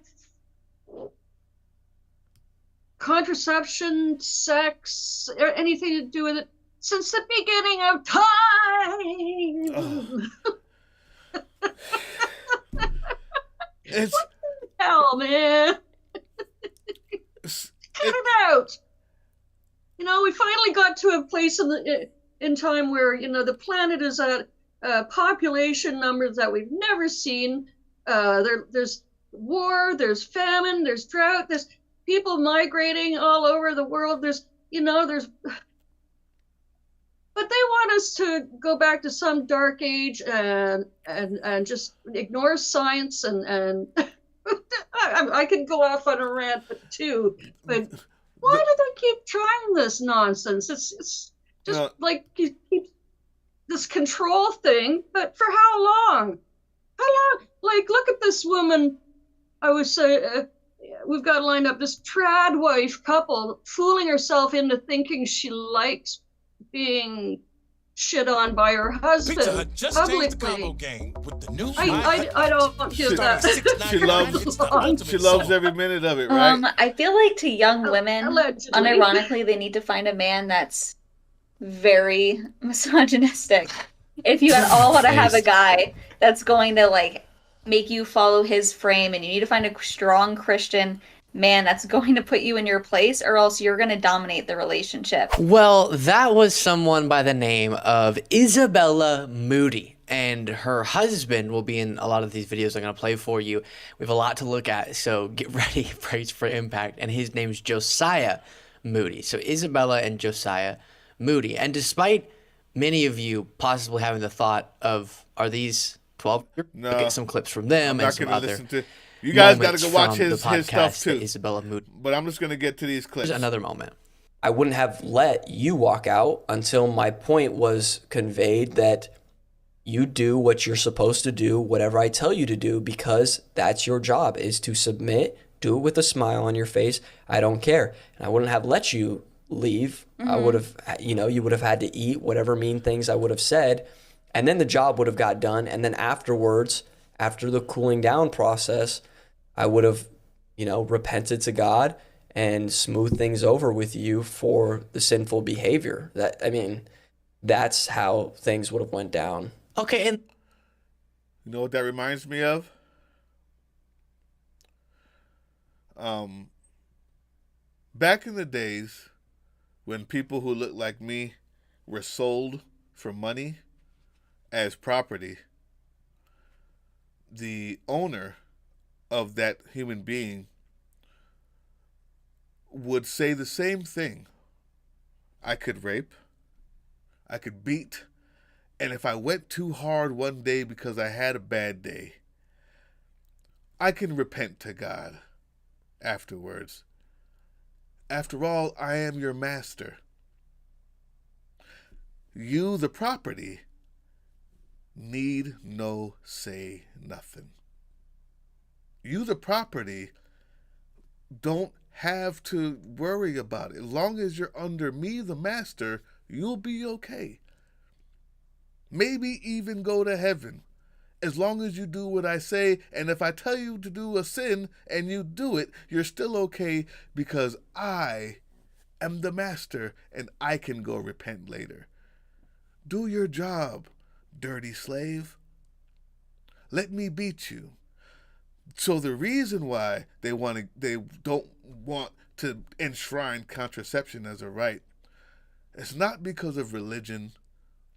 contraception, sex, or anything to do with it since the beginning of time. It's, what the hell, man? Cut it out. You know, we finally got to a place in time where, you know, the planet is at population numbers that we've never seen. There's war, there's famine, there's drought, there's people migrating all over the world. But they want us to go back to some dark age and just ignore science and I could go off on a rant too, but why do they keep trying this nonsense? It's Just like he keeps this control thing, but for how long? How long? Like, look at this woman. I was we've got lined up this trad wife couple fooling herself into thinking she likes being shit on by her husband Pizza Hut just publicly. changed the combo game with the new I don't give that. She loves every minute of it, right? I feel like to young women, Allegedly. unironically, they need to find a man that's very misogynistic. If you at all want to have a guy that's going to like make you follow his frame, and you need to find a strong Christian man that's going to put you in your place, or else you're going to dominate the relationship. Well, that was someone by the name of Isabella Moody, and her husband will be in a lot of these videos I'm going to play for you. We have a lot to look at, so get ready, brace for impact. And his name's Josiah Moody. So Isabella and Josiah Moody. And despite many of you possibly having the thought of, are these 12? No, get some clips from them and some other. You guys got to go watch his podcast stuff too. Isabella Moody. But I'm just going to get to these clips. Here's another moment. I wouldn't have let you walk out until my point was conveyed that you do what you're supposed to do, whatever I tell you to do, because that's your job, is to submit, do it with a smile on your face. I don't care. And I wouldn't have let you leave. I would have, you would have had to eat whatever mean things I would have said. And then the job would have got done. And then afterwards, after the cooling down process, I would have, repented to God and smoothed things over with you for the sinful behavior. That's how things would have went down. Okay, and you know what that reminds me of? Back in the days when people who looked like me were sold for money as property, the owner of that human being would say the same thing. I could rape, I could beat, and if I went too hard one day because I had a bad day, I can repent to God afterwards. After all, I am your master. You, the property, need no say nothing. You, the property, don't have to worry about it. As long as you're under me, the master, you'll be okay. Maybe even go to heaven. As long as you do what I say, and if I tell you to do a sin and you do it, you're still okay because I am the master and I can go repent later. Do your job, dirty slave. Let me beat you. So the reason why they don't want to enshrine contraception as a right, it's not because of religion.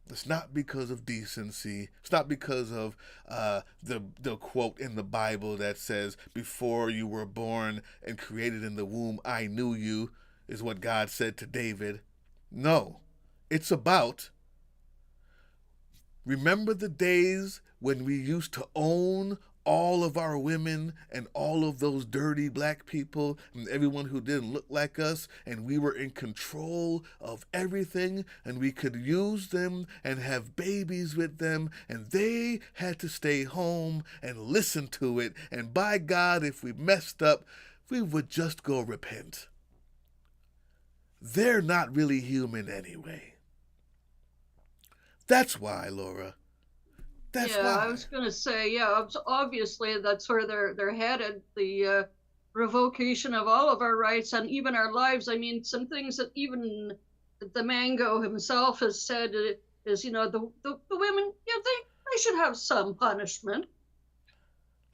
It's not because of decency. It's not because of the quote in the Bible that says, before you were born and created in the womb, I knew you, is what God said to David. No, it's about, remember the days when we used to own all of our women and all of those dirty black people and everyone who didn't look like us, and we were in control of everything, and we could use them and have babies with them, and they had to stay home and listen to it, and by God, if we messed up, we would just go repent. They're not really human anyway. That's why, Laura. That's why. I was going to say, obviously that's where they're headed, the revocation of all of our rights and even our lives. I mean, some things that even the Mango himself has said is, the women, they should have some punishment.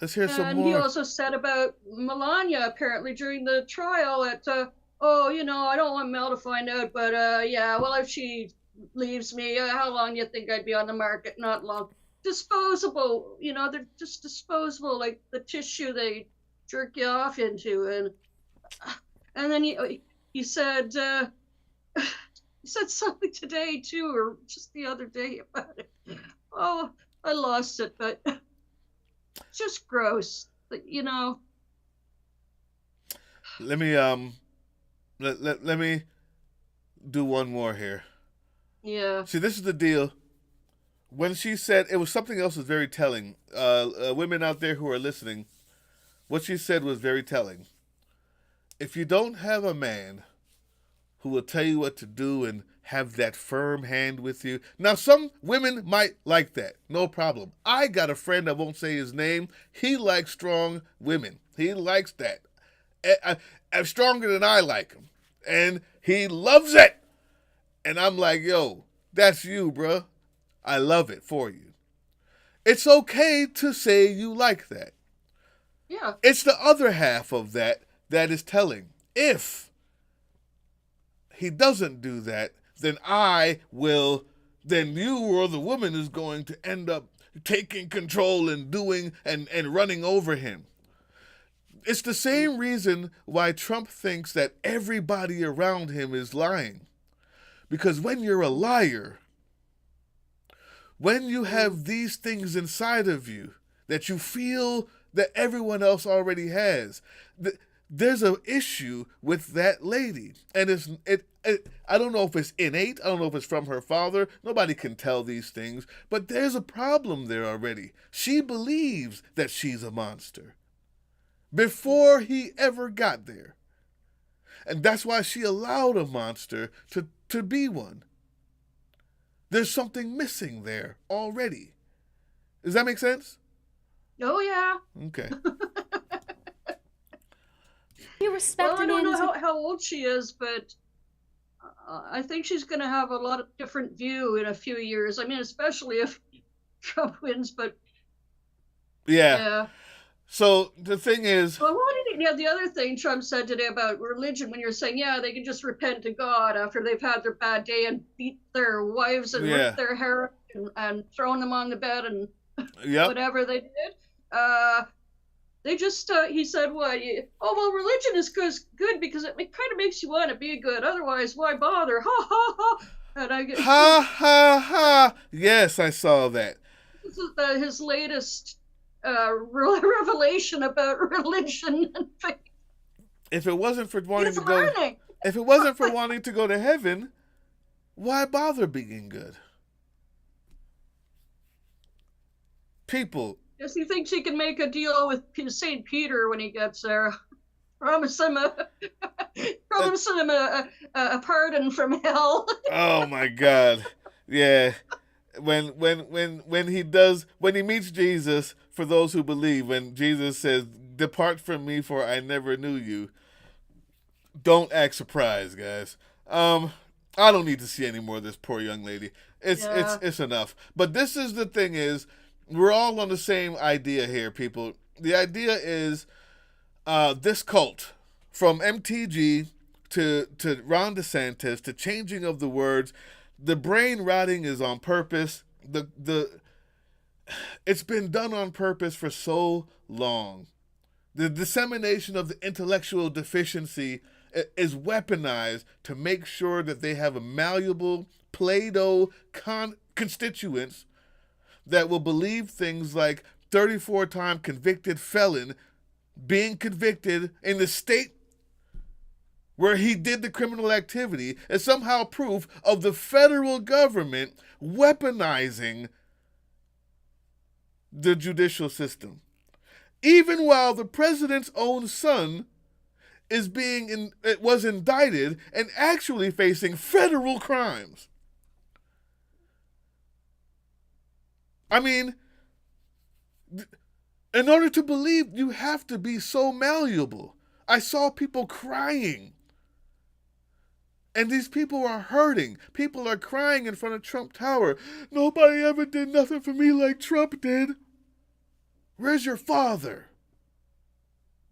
Let's hear some more. And he also said about Melania, apparently, during the trial that, I don't want Mel to find out, but if she leaves me, how long do you think I'd be on the market? Not long. Disposable, they're just disposable, like the tissue they jerk you off into, and then he said something today too, or just the other day about it. Oh, I lost it, but it's just gross, Let me let me do one more here. Yeah. See, this is the deal. When she said, it was something else was very telling. Women out there who are listening, what she said was very telling. If you don't have a man who will tell you what to do and have that firm hand with you. Now, some women might like that. No problem. I got a friend, I won't say his name. He likes strong women. He likes that. I'm stronger than I like him. And he loves it. And I'm like, yo, that's you, bruh. I love it for you. It's okay to say you like that. Yeah. It's the other half of that that is telling. If he doesn't do that, then then you or the woman is going to end up taking control and doing and running over him. It's the same reason why Trump thinks that everybody around him is lying. Because when you're a liar, when you have these things inside of you that you feel that everyone else already has, there's an issue with that lady. And I don't know if it's innate. I don't know if it's from her father. Nobody can tell these things. But there's a problem there already. She believes that she's a monster before he ever got there. And that's why she allowed a monster to be one. There's something missing there already. Does that make sense? Oh, yeah. Okay. You respect well, I don't know how old she is, but I think she's going to have a lot of different view in a few years. I mean, especially if Trump wins, but yeah. So the thing is, well, the other thing Trump said today about religion, when you're saying, yeah, they can just repent to God after they've had their bad day and beat their wives and rip their hair and thrown them on the bed and whatever they did. They just, he said, what? Oh, well, religion is good because it kind of makes you want to be good. Otherwise, why bother? Ha, ha, ha. And I get, ha, ha, ha. Yes, I saw that. This is his latest revelation about religion and faith. If it wasn't for wanting to go to heaven, why bother being good? People. Yes, he thinks he can make a deal with St. Peter when he gets there. Promise him a pardon from hell. Oh my God. Yeah. When he meets Jesus, for those who believe, when Jesus says, "Depart from me, for I never knew you," don't act surprised, guys. I don't need to see any more of this poor young lady. It's enough. But this is the thing is, we're all on the same idea here, people. The idea is this cult, from MTG to Ron DeSantis to changing of the words, the brain rotting is on purpose. It's been done on purpose for so long. The dissemination of the intellectual deficiency is weaponized to make sure that they have a malleable Play-Doh constituents that will believe things like 34-time convicted felon being convicted in the state where he did the criminal activity is somehow proof of the federal government weaponizing the judicial system. Even while the president's own son was indicted and actually facing federal crimes. I mean, in order to believe, you have to be so malleable. I saw people crying. And these people are hurting. People are crying in front of Trump Tower. Nobody ever did nothing for me like Trump did. Where's your father?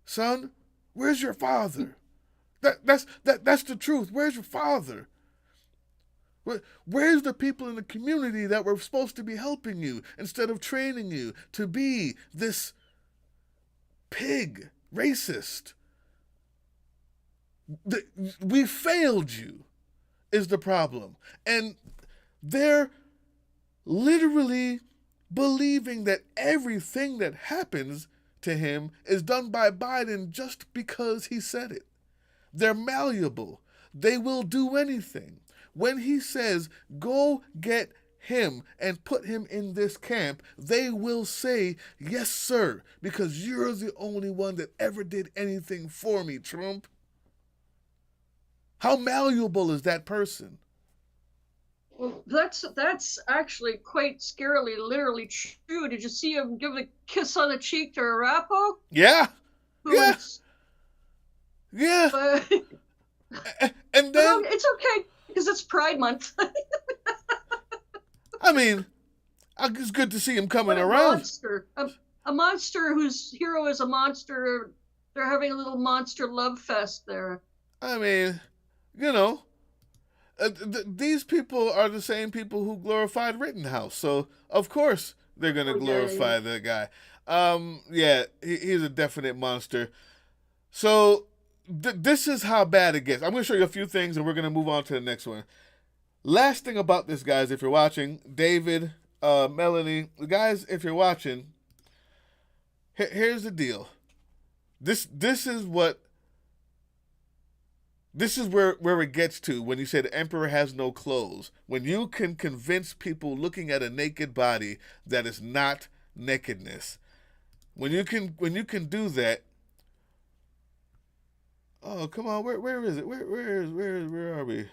Son, where's your father? That's the truth. Where's your father? Where's the people in the community that were supposed to be helping you instead of training you to be this pig, racist? We failed you is the problem. And they're literally believing that everything that happens to him is done by Biden just because he said it. They're malleable. They will do anything. when he says, go get him and put him in this camp, they will say, yes, sir, because you're the only one that ever did anything for me, Trump. How malleable is that person? Well, that's actually quite scarily, literally true. Did you see him give a kiss on the cheek to Arapo? Yeah. Yeah. Yeah. And then it's okay because it's Pride Month. I mean, it's good to see him coming What a around. Monster. A monster whose hero is a monster. They're having a little monster love fest there. I mean, you know, these people are the same people who glorified Rittenhouse, so of course they're gonna glorify the guy. Yeah, he's a definite monster. So this is how bad it gets. I'm gonna show you a few things, and we're gonna move on to the next one. Last thing about this, guys, if you're watching, David, Melanie, guys, if you're watching, here's the deal. This is where it gets to when you say the emperor has no clothes. When you can convince people looking at a naked body that is not nakedness. When you can do that. Oh, come on, where is it? Where are we?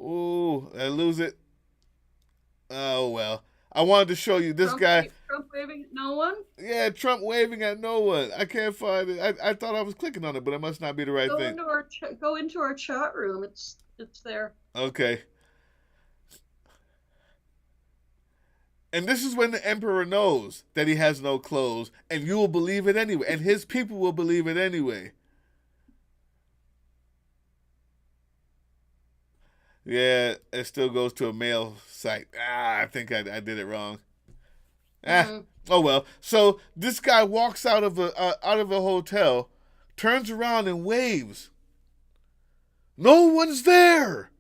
Oh, I lose it. Oh, well. I wanted to show you this guy. Trump waving at no one? Yeah, Trump waving at no one. I can't find it. I thought I was clicking on it, but it must not be the right thing. Go into our chat room. It's there. Okay. And this is when the emperor knows that he has no clothes, and you will believe it anyway, and his people will believe it anyway. Yeah, it still goes to a male site. I think I did it wrong. Oh well. So this guy walks out of a hotel, turns around and waves. No one's there.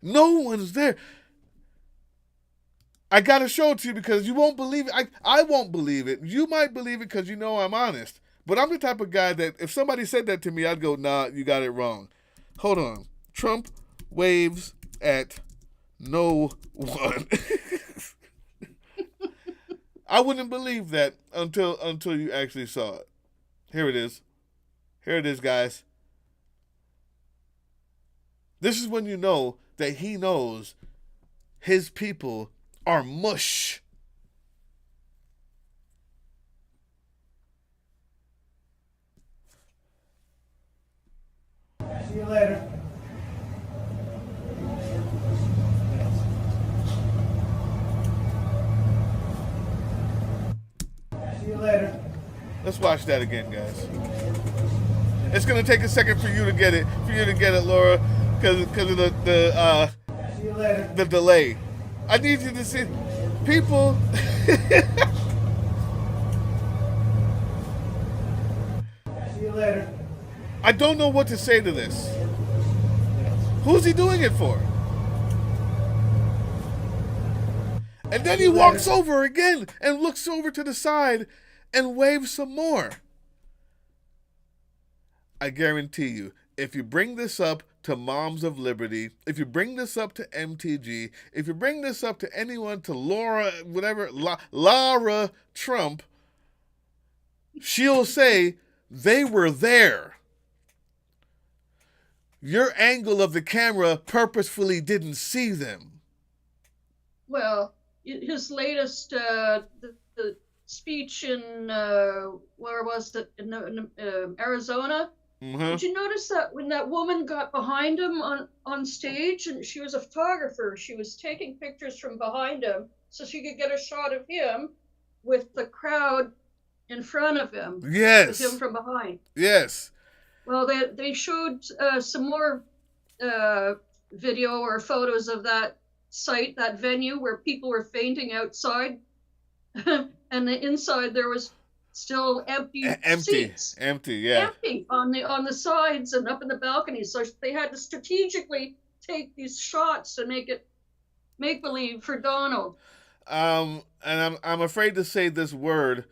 No one's there. I gotta show it to you because you won't believe it. I won't believe it. You might believe it because you know I'm honest. But I'm the type of guy that if somebody said that to me, I'd go, nah, you got it wrong. Hold on. Trump waves at no one. I wouldn't believe that until you actually saw it. Here it is. Here it is, guys. This is when you know that he knows his people are mush. See you later. See you later. Let's watch that again, guys. It's gonna take a second for you to get it, Laura, because of the delay. I need you to see people. See you later. I don't know what to say to this. Who's he doing it for? And then he walks over again and looks over to the side and waves some more. I guarantee you, if you bring this up to Moms of Liberty, if you bring this up to MTG, if you bring this up to anyone, to Laura, whatever, Lara Trump, she'll say they were there. Your angle of the camera purposefully didn't see them. Well, his latest the speech in where was it, in Arizona? Mm-hmm. Did you notice that when that woman got behind him on stage, and she was a photographer, she was taking pictures from behind him so she could get a shot of him with the crowd in front of him. Yes. With him from behind. Yes. Well, they showed some more video or photos of that site, that venue where people were fainting outside, and the inside there was still empty seats. Empty, yeah. Empty on the sides and up in the balconies. So they had to strategically take these shots to make it make believe for Donald. And I'm afraid to say this word,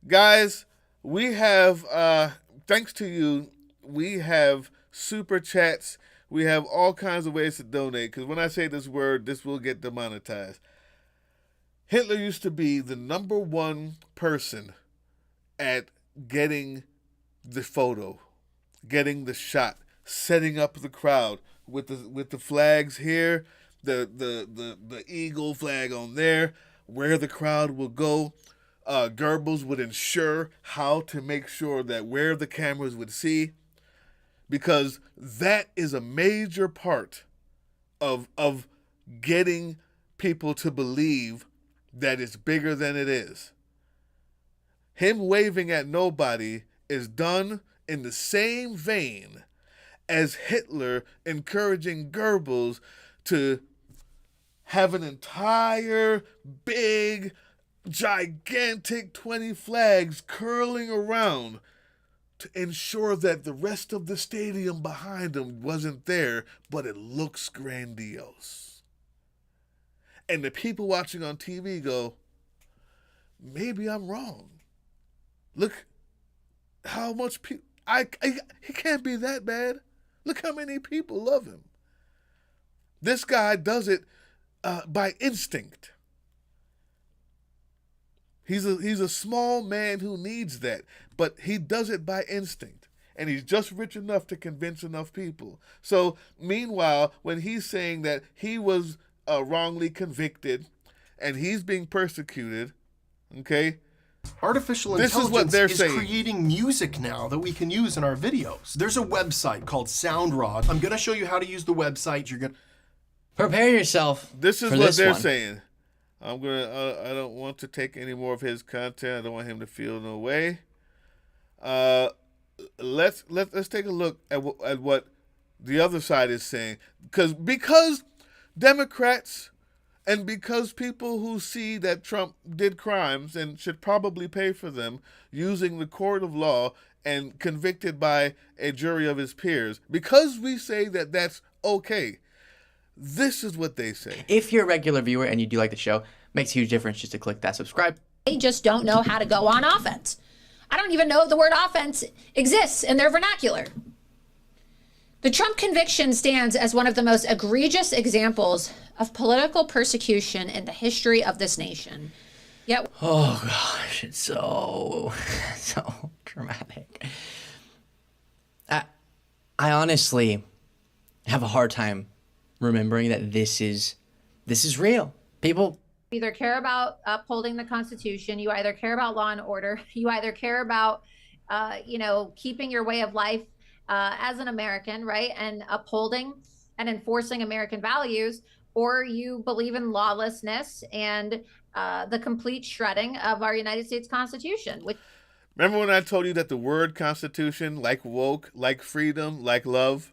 guys. We have, thanks to you, we have super chats. We have all kinds of ways to donate, because when I say this word, this will get demonetized. Hitler used to be the number one person at getting the photo, getting the shot, setting up the crowd with the flags here, the eagle flag on there, where the crowd will go. Goebbels would ensure how to make sure that where the cameras would see, because that is a major part of getting people to believe that it's bigger than it is. Him waving at nobody is done in the same vein as Hitler encouraging Goebbels to have an entire big, gigantic 20 flags curling around to ensure that the rest of the stadium behind him wasn't there, but it looks grandiose. And the people watching on TV go, maybe I'm wrong. Look how much people, he can't be that bad. Look how many people love him. This guy does it by instinct. He's a small man who needs that, but he does it by instinct. And he's just rich enough to convince enough people. So, meanwhile, when he's saying that he was wrongly convicted and he's being persecuted, okay? Artificial This is what intelligence they're is saying. creating music now that we can use in our videos. There's a website called SoundRod. I'm going to show you how to use the website. You're going to prepare yourself. This is for what this they're one. saying. I don't want to take any more of his content. I don't want him to feel no way. Let's take a look at what the other side is saying, because Democrats and because people who see that Trump did crimes and should probably pay for them using the court of law and convicted by a jury of his peers, because we say that that's okay. This is what they say. If you're a regular viewer and you do like the show, makes a huge difference just to click that subscribe. They just don't know how to go on offense. I don't even know if the word offense exists in their vernacular. The Trump conviction stands as one of the most egregious examples of political persecution in the history of this nation. Yet, oh gosh, it's so dramatic. I honestly have a hard time remembering that this is real. People either care about upholding the Constitution, you either care about law and order, you either care about, keeping your way of life as an American, right, and upholding and enforcing American values, or you believe in lawlessness and the complete shredding of our United States Constitution. Remember when I told you that the word Constitution, like woke, like freedom, like love,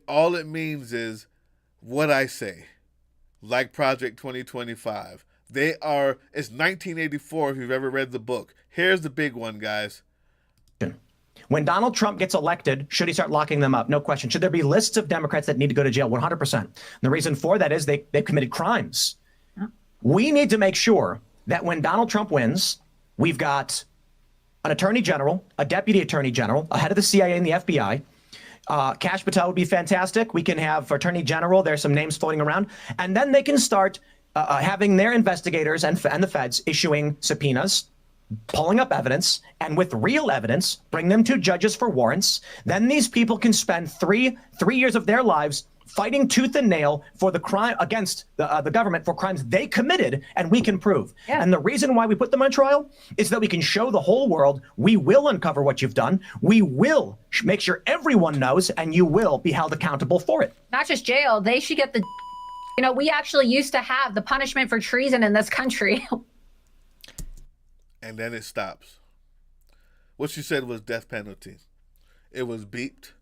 all it means is what I say, like Project 2025. It's 1984 if you've ever read the book. Here's the big one, guys. When Donald Trump gets elected, should he start locking them up? No question. Should there be lists of Democrats that need to go to jail? 100%. And the reason for that is they've committed crimes. Yeah. We need to make sure that when Donald Trump wins, we've got an attorney general, a deputy attorney general, a head of the CIA and the FBI. Kash Patel would be fantastic. We can have attorney general. There's some names floating around. And then they can start having their investigators and the feds issuing subpoenas, pulling up evidence, and with real evidence, bring them to judges for warrants. Then these people can spend three years of their lives fighting tooth and nail for the crime against the government for crimes they committed, and we can prove. Yeah. And the reason why we put them on trial is that we can show the whole world we will uncover what you've done. We will make sure everyone knows, and you will be held accountable for it. Not just jail, they should get we actually used to have the punishment for treason in this country. And then it stops. What she said was death penalty. It was beeped,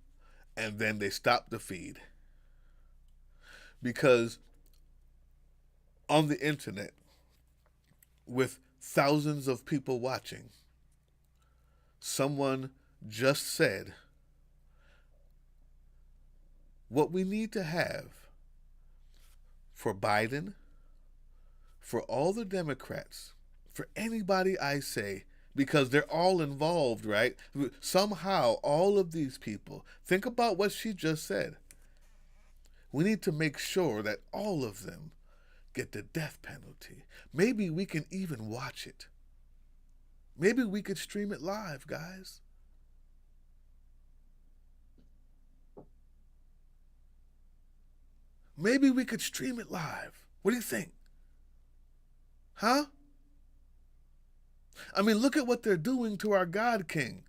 and then they stopped the feed. Because on the internet, with thousands of people watching, someone just said, what we need to have for Biden, for all the Democrats, for anybody I say, because they're all involved, right? Somehow, all of these people, think about what she just said. We need to make sure that all of them get the death penalty. Maybe we can even watch it. Maybe we could stream it live, guys. Maybe we could stream it live. What do you think? Huh? I mean, look at what they're doing to our God King.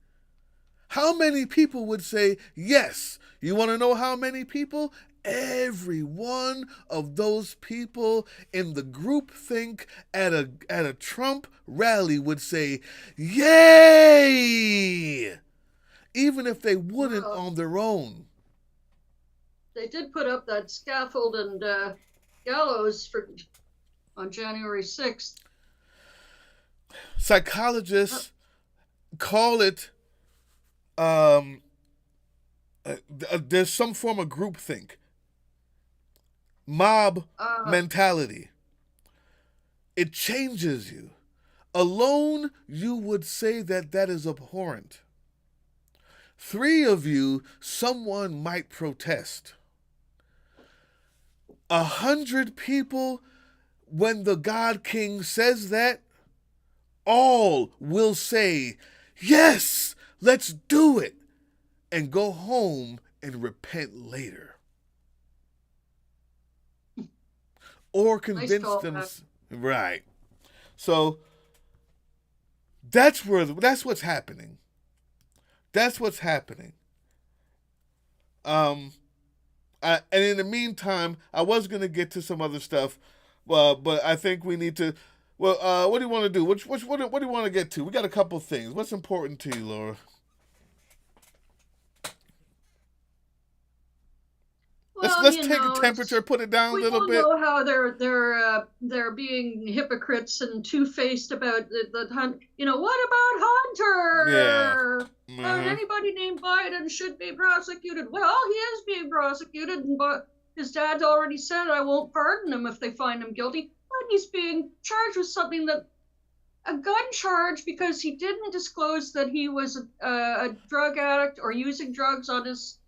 How many people would say yes? You want to know how many people? Every one of those people in the groupthink at a Trump rally would say, yay! Even if they wouldn't on their own. They did put up that scaffold and gallows on January 6th. Psychologists call it, there's some form of groupthink, mob mentality. It changes you. Alone, you would say that that is abhorrent. 3 of you, someone might protest. 100 people, when the God King says that, all will say, yes, let's do it, and go home and repent later. Or convince them. Right. So that's what's happening. That's what's happening. And in the meantime, I was going to get to some other stuff, but I think we need to. Well, what do you want to do? What do you want to get to? We got a couple things. What's important to you, Laura? Well, let's take a temperature, put it down a little bit. We all know how they're being hypocrites and two-faced about the hunt. What about Hunter? Yeah. Mm-hmm. Anybody named Biden should be prosecuted. Well, he is being prosecuted, but his dad's already said I won't pardon him if they find him guilty. But he's being charged with something a gun charge, because he didn't disclose that he was a drug addict or using drugs on his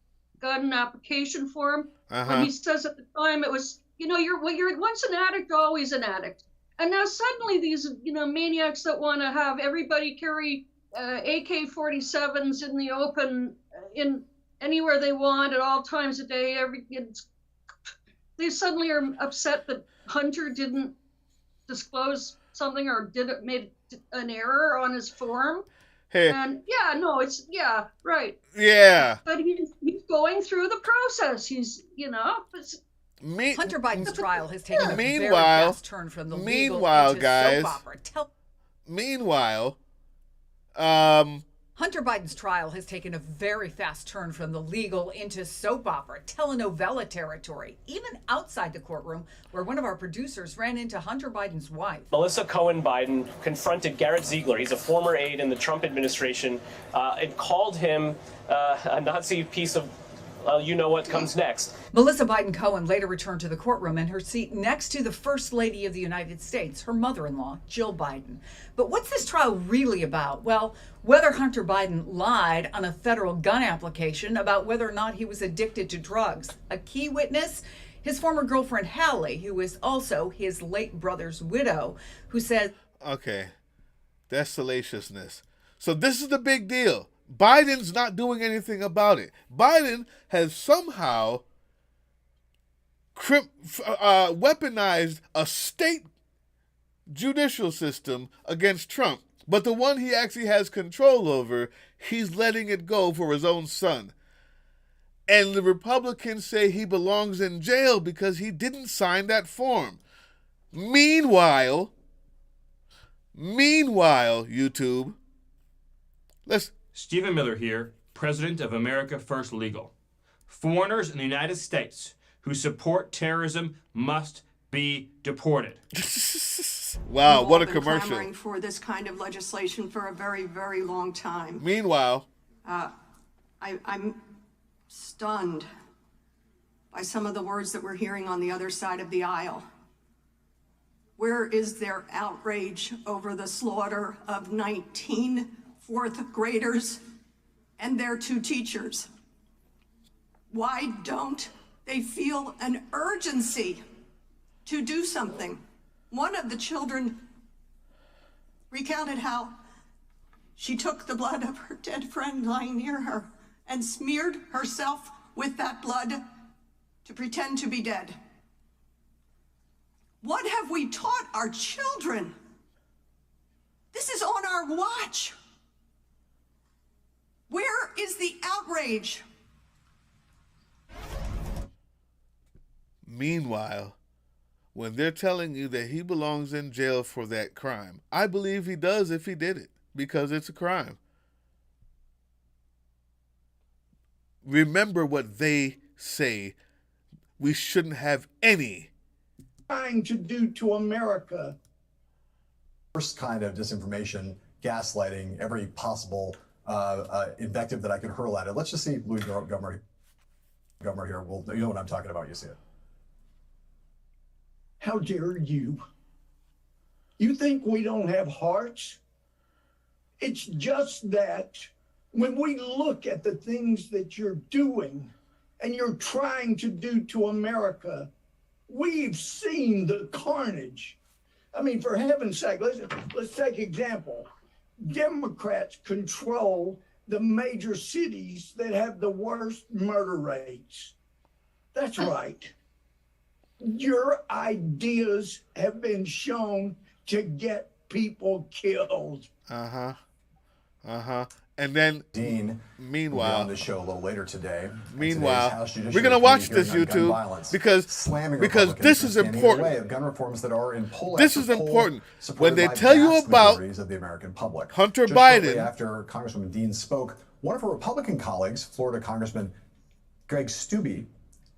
gun application form. When he says at the time it was, you're once an addict, always an addict. And now suddenly these, maniacs that want to have everybody carry AK-47s in the open, in anywhere they want at all times of day. They suddenly are upset that Hunter didn't disclose something or made an error on his form. Hey. And right. Yeah. But he's going through the process. He's, Hunter Biden's trial has taken a very Meanwhile, fast turn from the legal into guys, soap opera. Meanwhile, Hunter Biden's trial has taken a very fast turn from the legal into soap opera, telenovela territory, even outside the courtroom, where one of our producers ran into Hunter Biden's wife. Melissa Cohen Biden confronted Garrett Ziegler. He's a former aide in the Trump administration, and called him a Nazi piece of, you know what comes next. Melissa Biden Cohen later returned to the courtroom in her seat next to the First Lady of the United States, her mother-in-law, Jill Biden. But what's this trial really about? Well, whether Hunter Biden lied on a federal gun application about whether or not he was addicted to drugs. A key witness, his former girlfriend, Hallie, who is also his late brother's widow, who said... Okay, that's salaciousness. So this is the big deal. Biden's not doing anything about it. Biden has somehow weaponized a state judicial system against Trump. But the one he actually has control over, he's letting it go for his own son. And the Republicans say he belongs in jail because he didn't sign that form. Meanwhile, YouTube, Stephen Miller here, president of America First Legal. Foreigners in the United States who support terrorism must be deported. Wow, what a We've all been commercial. clamoring for this kind of legislation for a very, very long time. Meanwhile, I'm stunned by some of the words that we're hearing on the other side of the aisle. Where is their outrage over the slaughter of 19 fourth graders and their 2 teachers? Why don't they feel an urgency to do something? One of the children recounted how she took the blood of her dead friend lying near her and smeared herself with that blood to pretend to be dead. What have we taught our children? This is on our watch. Where is the outrage? Meanwhile, when they're telling you that he belongs in jail for that crime, I believe he does if he did it, because it's a crime. Remember what they say. We shouldn't have any. Trying to do to America. First kind of disinformation, gaslighting, every possible invective that I could hurl at it. Let's just see Louis Gohmert here. Well, you know what I'm talking about. You see it. How dare you? You think we don't have hearts? It's just that when we look at the things that you're doing and you're trying to do to America, we've seen the carnage. I mean, for heaven's sake, let's take example. Democrats control the major cities that have the worst murder rates. That's right. Your ideas have been shown to get people killed. And then, Dean, meanwhile, will be on the show a little later today. Meanwhile, we're going to watch this, YouTube, because this is important. Gun reforms that are in this is important. When they tell you about of the American public. Hunter Just Biden, shortly after Congresswoman Dean spoke, one of her Republican colleagues, Florida Congressman Greg Steube,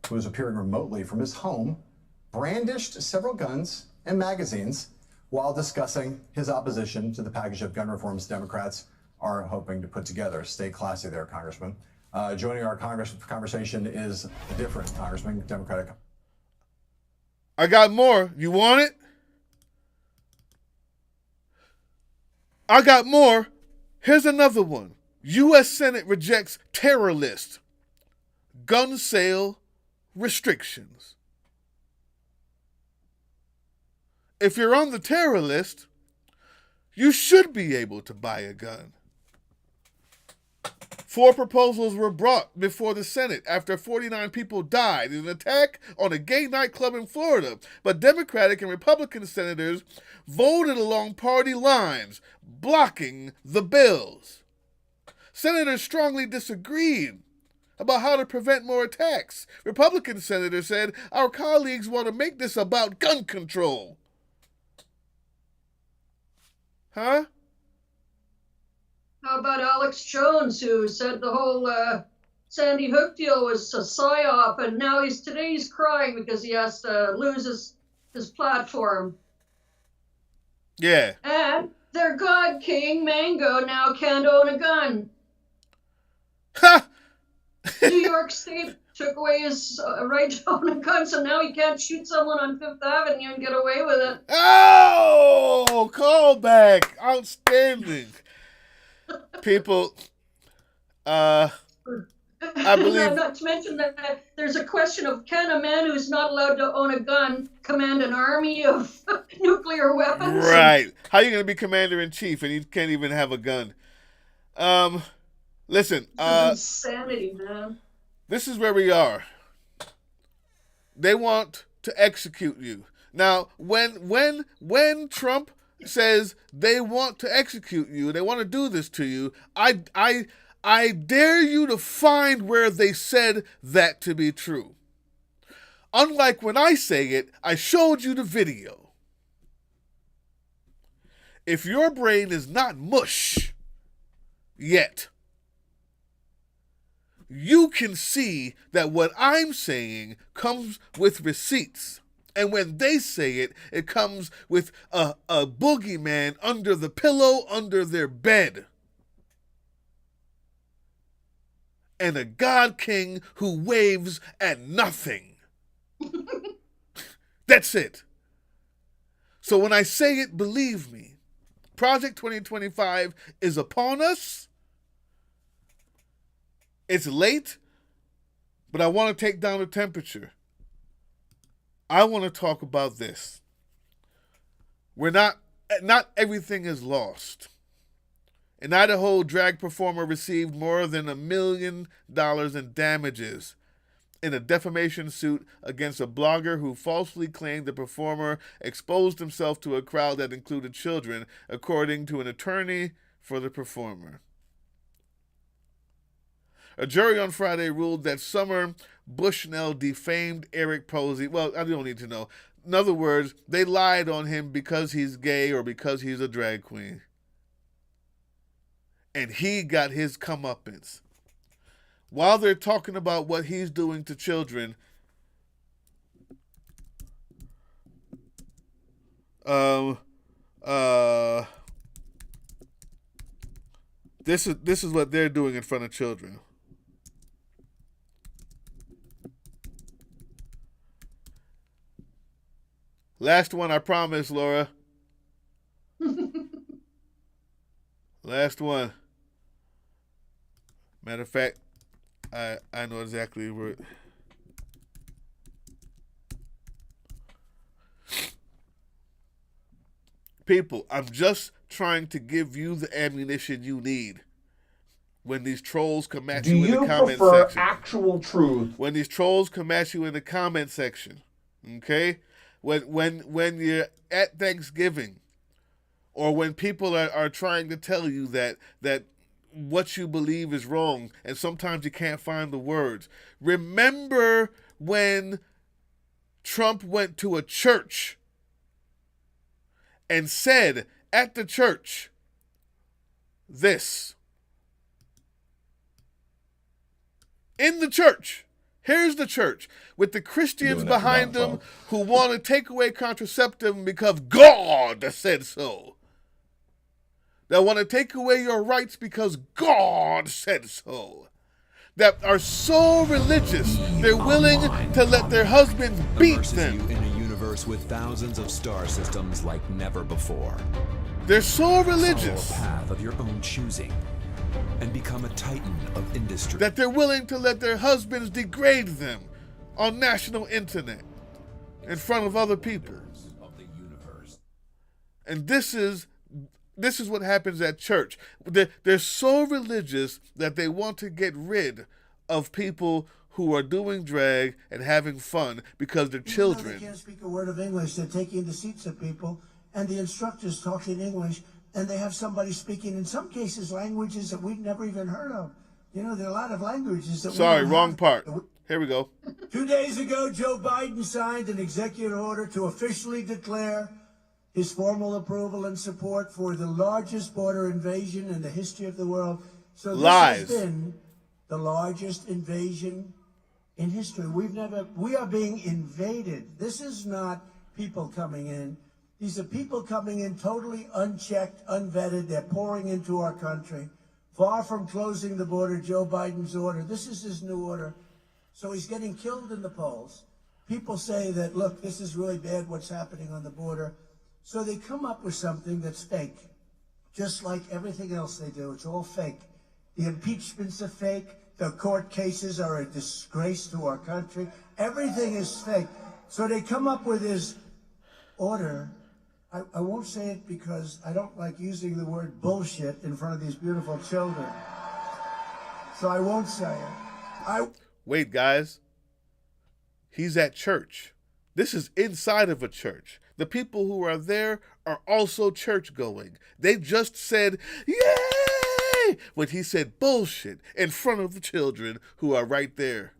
who was appearing remotely from his home, brandished several guns and magazines while discussing his opposition to the package of gun reforms Democrats are hoping to put together. Stay classy there, Congressman. Joining our conversation is a different Congressman, Democratic. I got more. You want it? I got more. Here's another one. U.S. Senate rejects terror list. Gun sale restrictions. If you're on the terror list, you should be able to buy a gun. 4 proposals were brought before the Senate after 49 people died in an attack on a gay nightclub in Florida, but Democratic and Republican senators voted along party lines, blocking the bills. Senators strongly disagreed about how to prevent more attacks. Republican senators said, "Our colleagues want to make this about gun control." Huh? How about Alex Jones, who said the whole Sandy Hook deal was a psyop, and now he's crying because he has to lose his platform. Yeah. And their god king, Mango, now can't own a gun. Ha! New York State took away his right to own a gun, so now he can't shoot someone on Fifth Avenue and get away with it. Oh, callback. Outstanding. People, I believe... Not to mention that there's a question of, can a man who's not allowed to own a gun command an army of nuclear weapons? Right. How are you going to be commander-in-chief and you can't even have a gun? Listen. Insanity, man. This is where we are. They want to execute you. Now, when Trump says they want to execute you, they want to do this to you, I dare you to find where they said that to be true. Unlike when I say it, I showed you the video. If your brain is not mush yet, you can see that what I'm saying comes with receipts. And when they say it, it comes with a boogeyman under the pillow, under their bed. And a God King who waves at nothing. That's it. So when I say it, believe me. Project 2025 is upon us. It's late, but I want to take down the temperature. I want to talk about this. Not everything is lost. An Idaho drag performer received more than $1 million in damages in a defamation suit against a blogger who falsely claimed the performer exposed himself to a crowd that included children, according to an attorney for the performer. A jury on Friday ruled that Summer Bushnell defamed Eric Posey. Well, I don't need to know. In other words, they lied on him because he's gay or because he's a drag queen. And he got his comeuppance. While they're talking about what he's doing to children, this is what they're doing in front of children. Last one, I promise, Laura. Last one. Matter of fact, I know exactly where. People, I'm just trying to give you the ammunition you need when these trolls come at you in the comment section. Do you prefer actual truth? When these trolls come at you in the comment section, okay? When you're at Thanksgiving, or when people are trying to tell you that what you believe is wrong, and sometimes you can't find the words. Remember when Trump went to a church and said at the church this. In the church. Here's the church with the Christians behind them who want to take away contraceptive because God said so. That want to take away your rights because God said so. That are so religious, they're willing to let their husbands beat them. You in a universe with thousands of star systems like never before. They're so religious. Follow a path of your own choosing and become a titan of industry. That they're willing to let their husbands degrade them on national internet in front of other people. And this is what happens at church. They're so religious that they want to get rid of people who are doing drag and having fun because they're children. They can't speak a word of English. They're taking the seats of people, and the instructors talking English, and they have somebody speaking, in some cases, languages that we've never even heard of. You know, there are a lot of languages that Sorry, wrong part. Here we go. 2 days ago, Joe Biden signed an executive order to officially declare his formal approval and support for the largest border invasion in the history of the world. So this has been the largest invasion in history. We are being invaded. This is not people coming in. These are people coming in totally unchecked, unvetted. They're pouring into our country. Far from closing the border, Joe Biden's order. This is his new order. So he's getting killed in the polls. People say that, look, this is really bad what's happening on the border. So they come up with something that's fake, just like everything else they do. It's all fake. The impeachments are fake. The court cases are a disgrace to our country. Everything is fake. So they come up with this order. I won't say it because I don't like using the word bullshit in front of these beautiful children. So I won't say it. Wait, guys. He's at church. This is inside of a church. The people who are there are also church-going. They just said, yay, when he said bullshit in front of the children who are right there.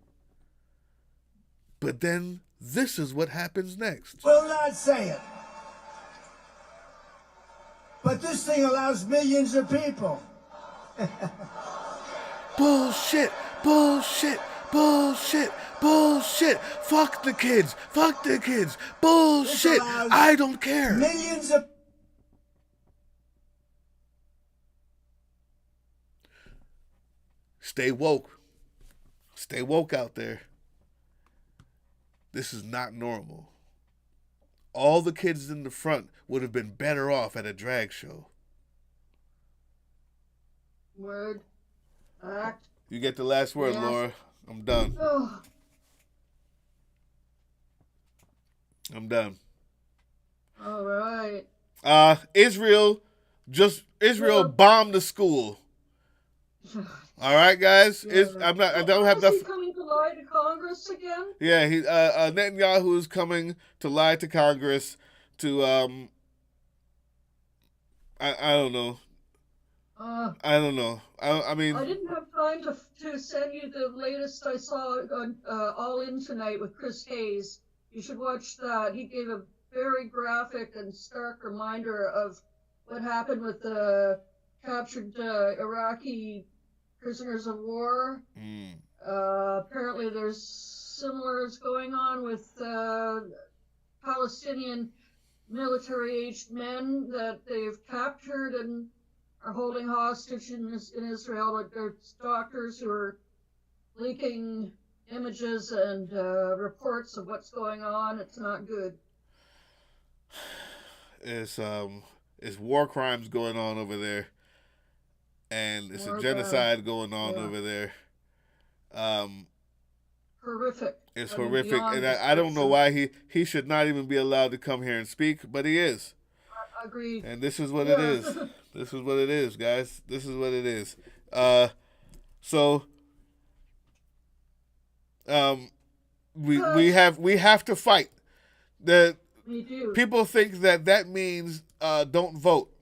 But then this is what happens next. Will not say it. But this thing allows millions of people. Bullshit, bullshit, bullshit, bullshit. Fuck the kids, fuck the kids. Bullshit, I don't care. Millions of... Stay woke. Stay woke out there. This is not normal. all the kids in the front would have been better off at a drag show. Word. Act. You get the last word, Yes. Laura. I'm done. Oh. I'm done. All right. Israel bombed the school. All right, guys. I don't have enough. Is he coming to lie to Congress again? Yeah, Netanyahu is coming to lie to Congress to I don't know. I don't know. I mean, I didn't have time to send you the latest I saw on All In Tonight with Chris Hayes. You should watch that. He gave a very graphic and stark reminder of what happened with the captured Iraqi prisoners of war. Apparently there's similars going on with Palestinian military-aged men that they've captured and are holding hostage in Israel. Like there's doctors who are leaking images and reports of what's going on. It's not good. It's war crimes going on over there, and it's a genocide going on over there. Horrific. It's horrific, and I don't know why he should not even be allowed to come here and speak, but he is. I agree. And this is what it is. This is what it is, guys. This is what it is. We have to fight. We do. People think that means don't vote.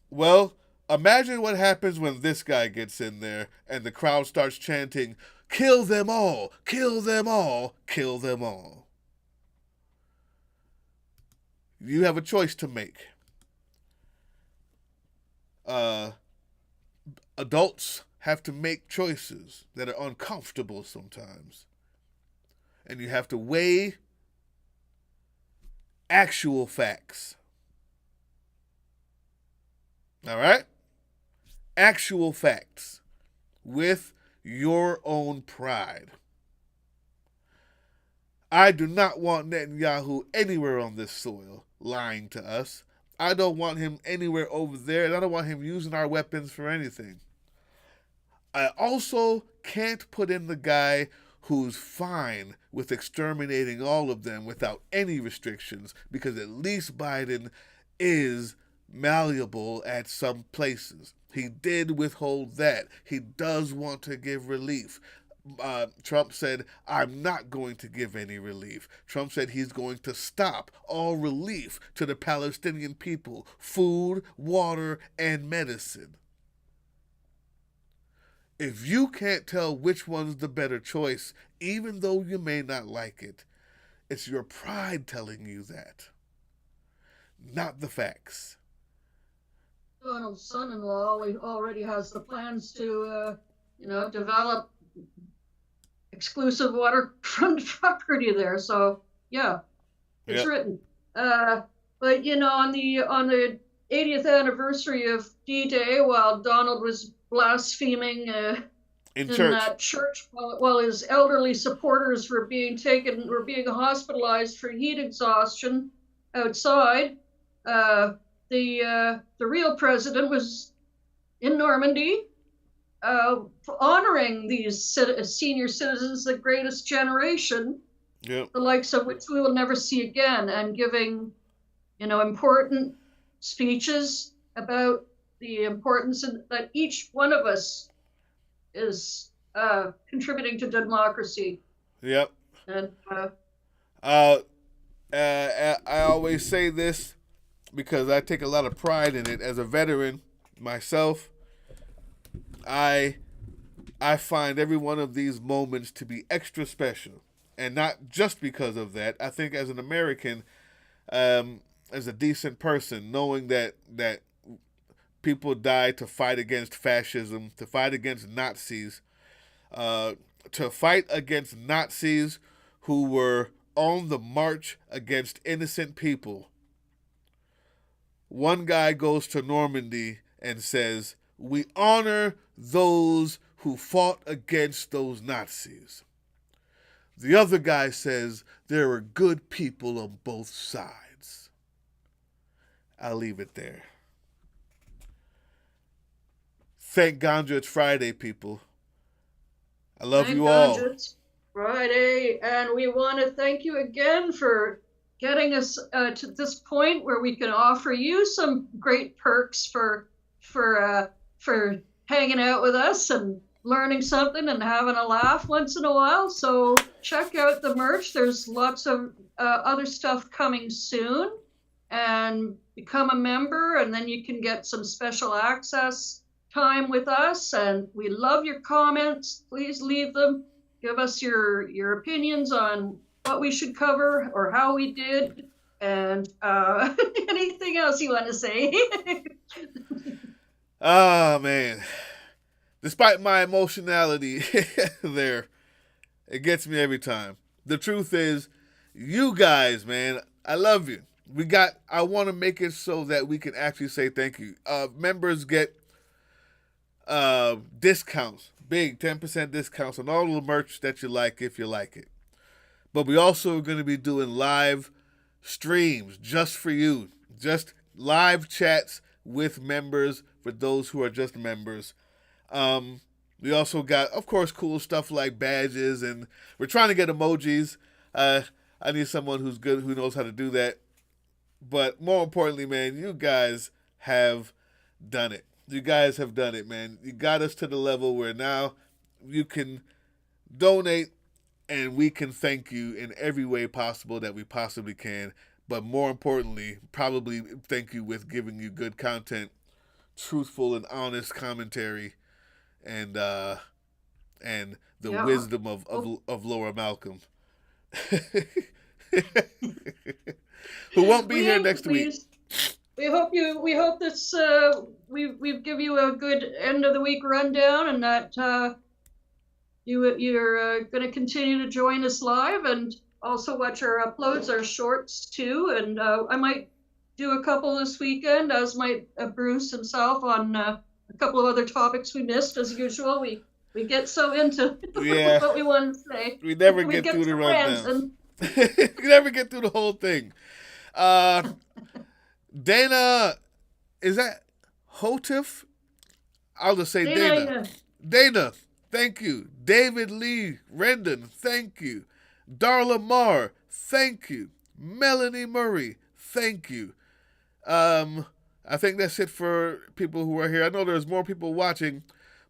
Well, imagine what happens when this guy gets in there and the crowd starts chanting, "Kill them all! Kill them all! Kill them all!" You have a choice to make. Adults have to make choices that are uncomfortable sometimes. And you have to weigh actual facts. All right? Actual facts with your own pride. I do not want Netanyahu anywhere on this soil lying to us. I don't want him anywhere over there, and I don't want him using our weapons for anything. I also can't put in the guy who's fine with exterminating all of them without any restrictions, because at least Biden is malleable at some places. He did withhold that. He does want to give relief. Trump said, "I'm not going to give any relief." Trump said he's going to stop all relief to the Palestinian people, food, water, and medicine. If you can't tell which one's the better choice, even though you may not like it, it's your pride telling you that, not the facts. Donald's son-in-law already has the plans to, develop exclusive waterfront property there. So yeah, it's written. But on the 80th anniversary of D-Day, while Donald was blaspheming in that church, while his elderly supporters were being hospitalized for heat exhaustion outside, the real president was in Normandy, honoring these senior citizens, the greatest generation, the likes of which we will never see again, and giving, important speeches about the importance that each one of us is contributing to democracy. Yep. And I always say this because I take a lot of pride in it as a veteran myself. I find every one of these moments to be extra special, and not just because of that. I think as an American, as a decent person, knowing that people died to fight against fascism, to fight against Nazis, to fight against Nazis who were on the march against innocent people. One guy goes to Normandy and says, "We honor those who fought against those Nazis." The other guy says, "There are good people on both sides." I'll leave it there. Thank Ganja it's Friday, people. I love you all. It's Friday, and we want to thank you again for getting us to this point where we can offer you some great perks for hanging out with us and learning something and having a laugh once in a while. So check out the merch. There's lots of other stuff coming soon, and become a member, and then you can get some special access time with us. And we love your comments. Please leave them. Give us your opinions on what we should cover or how we did, and anything else you want to say. Oh, man. Despite my emotionality there, it gets me every time. The truth is, you guys, man, I love you. I want to make it so that we can actually say thank you. Members get discounts, big 10% discounts on all the merch that you like if you like it. But we also are going to be doing live streams just for you, just live chats with members for those who are just members. We also got, of course, cool stuff like badges, and we're trying to get emojis. I need someone who's good, who knows how to do that. But more importantly, man, you guys have done it. You guys have done it, man. You got us to the level where now you can donate and we can thank you in every way possible that we possibly can. But more importantly, probably thank you with giving you good content, truthful and honest commentary, and the wisdom of Laura Malcolm. Who won't be here next week. We hope this we've given you a good end of the week rundown, and that you're going to continue to join us live and also watch our uploads, our shorts too. And I might do a couple this weekend, as might Bruce himself, on a couple of other topics we missed. As usual, we get so into what we want to say. We never get through the rundown. We never get through the whole thing. Dana, is that Hotif? I'll just say Dana. Yeah. Dana, thank you. David Lee Rendon, thank you. Darla Marr, thank you. Melanie Murray, thank you. I think that's it for people who are here. I know there's more people watching,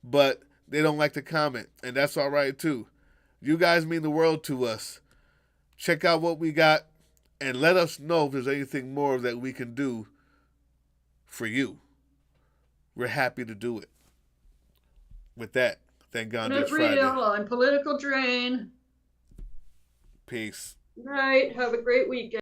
but they don't like to comment, and that's all right too. You guys mean the world to us. Check out what we got, and let us know if there's anything more that we can do for you. We're happy to do it. With that, thank God it's Friday. On Political Drain. Peace. Right. Have a great weekend.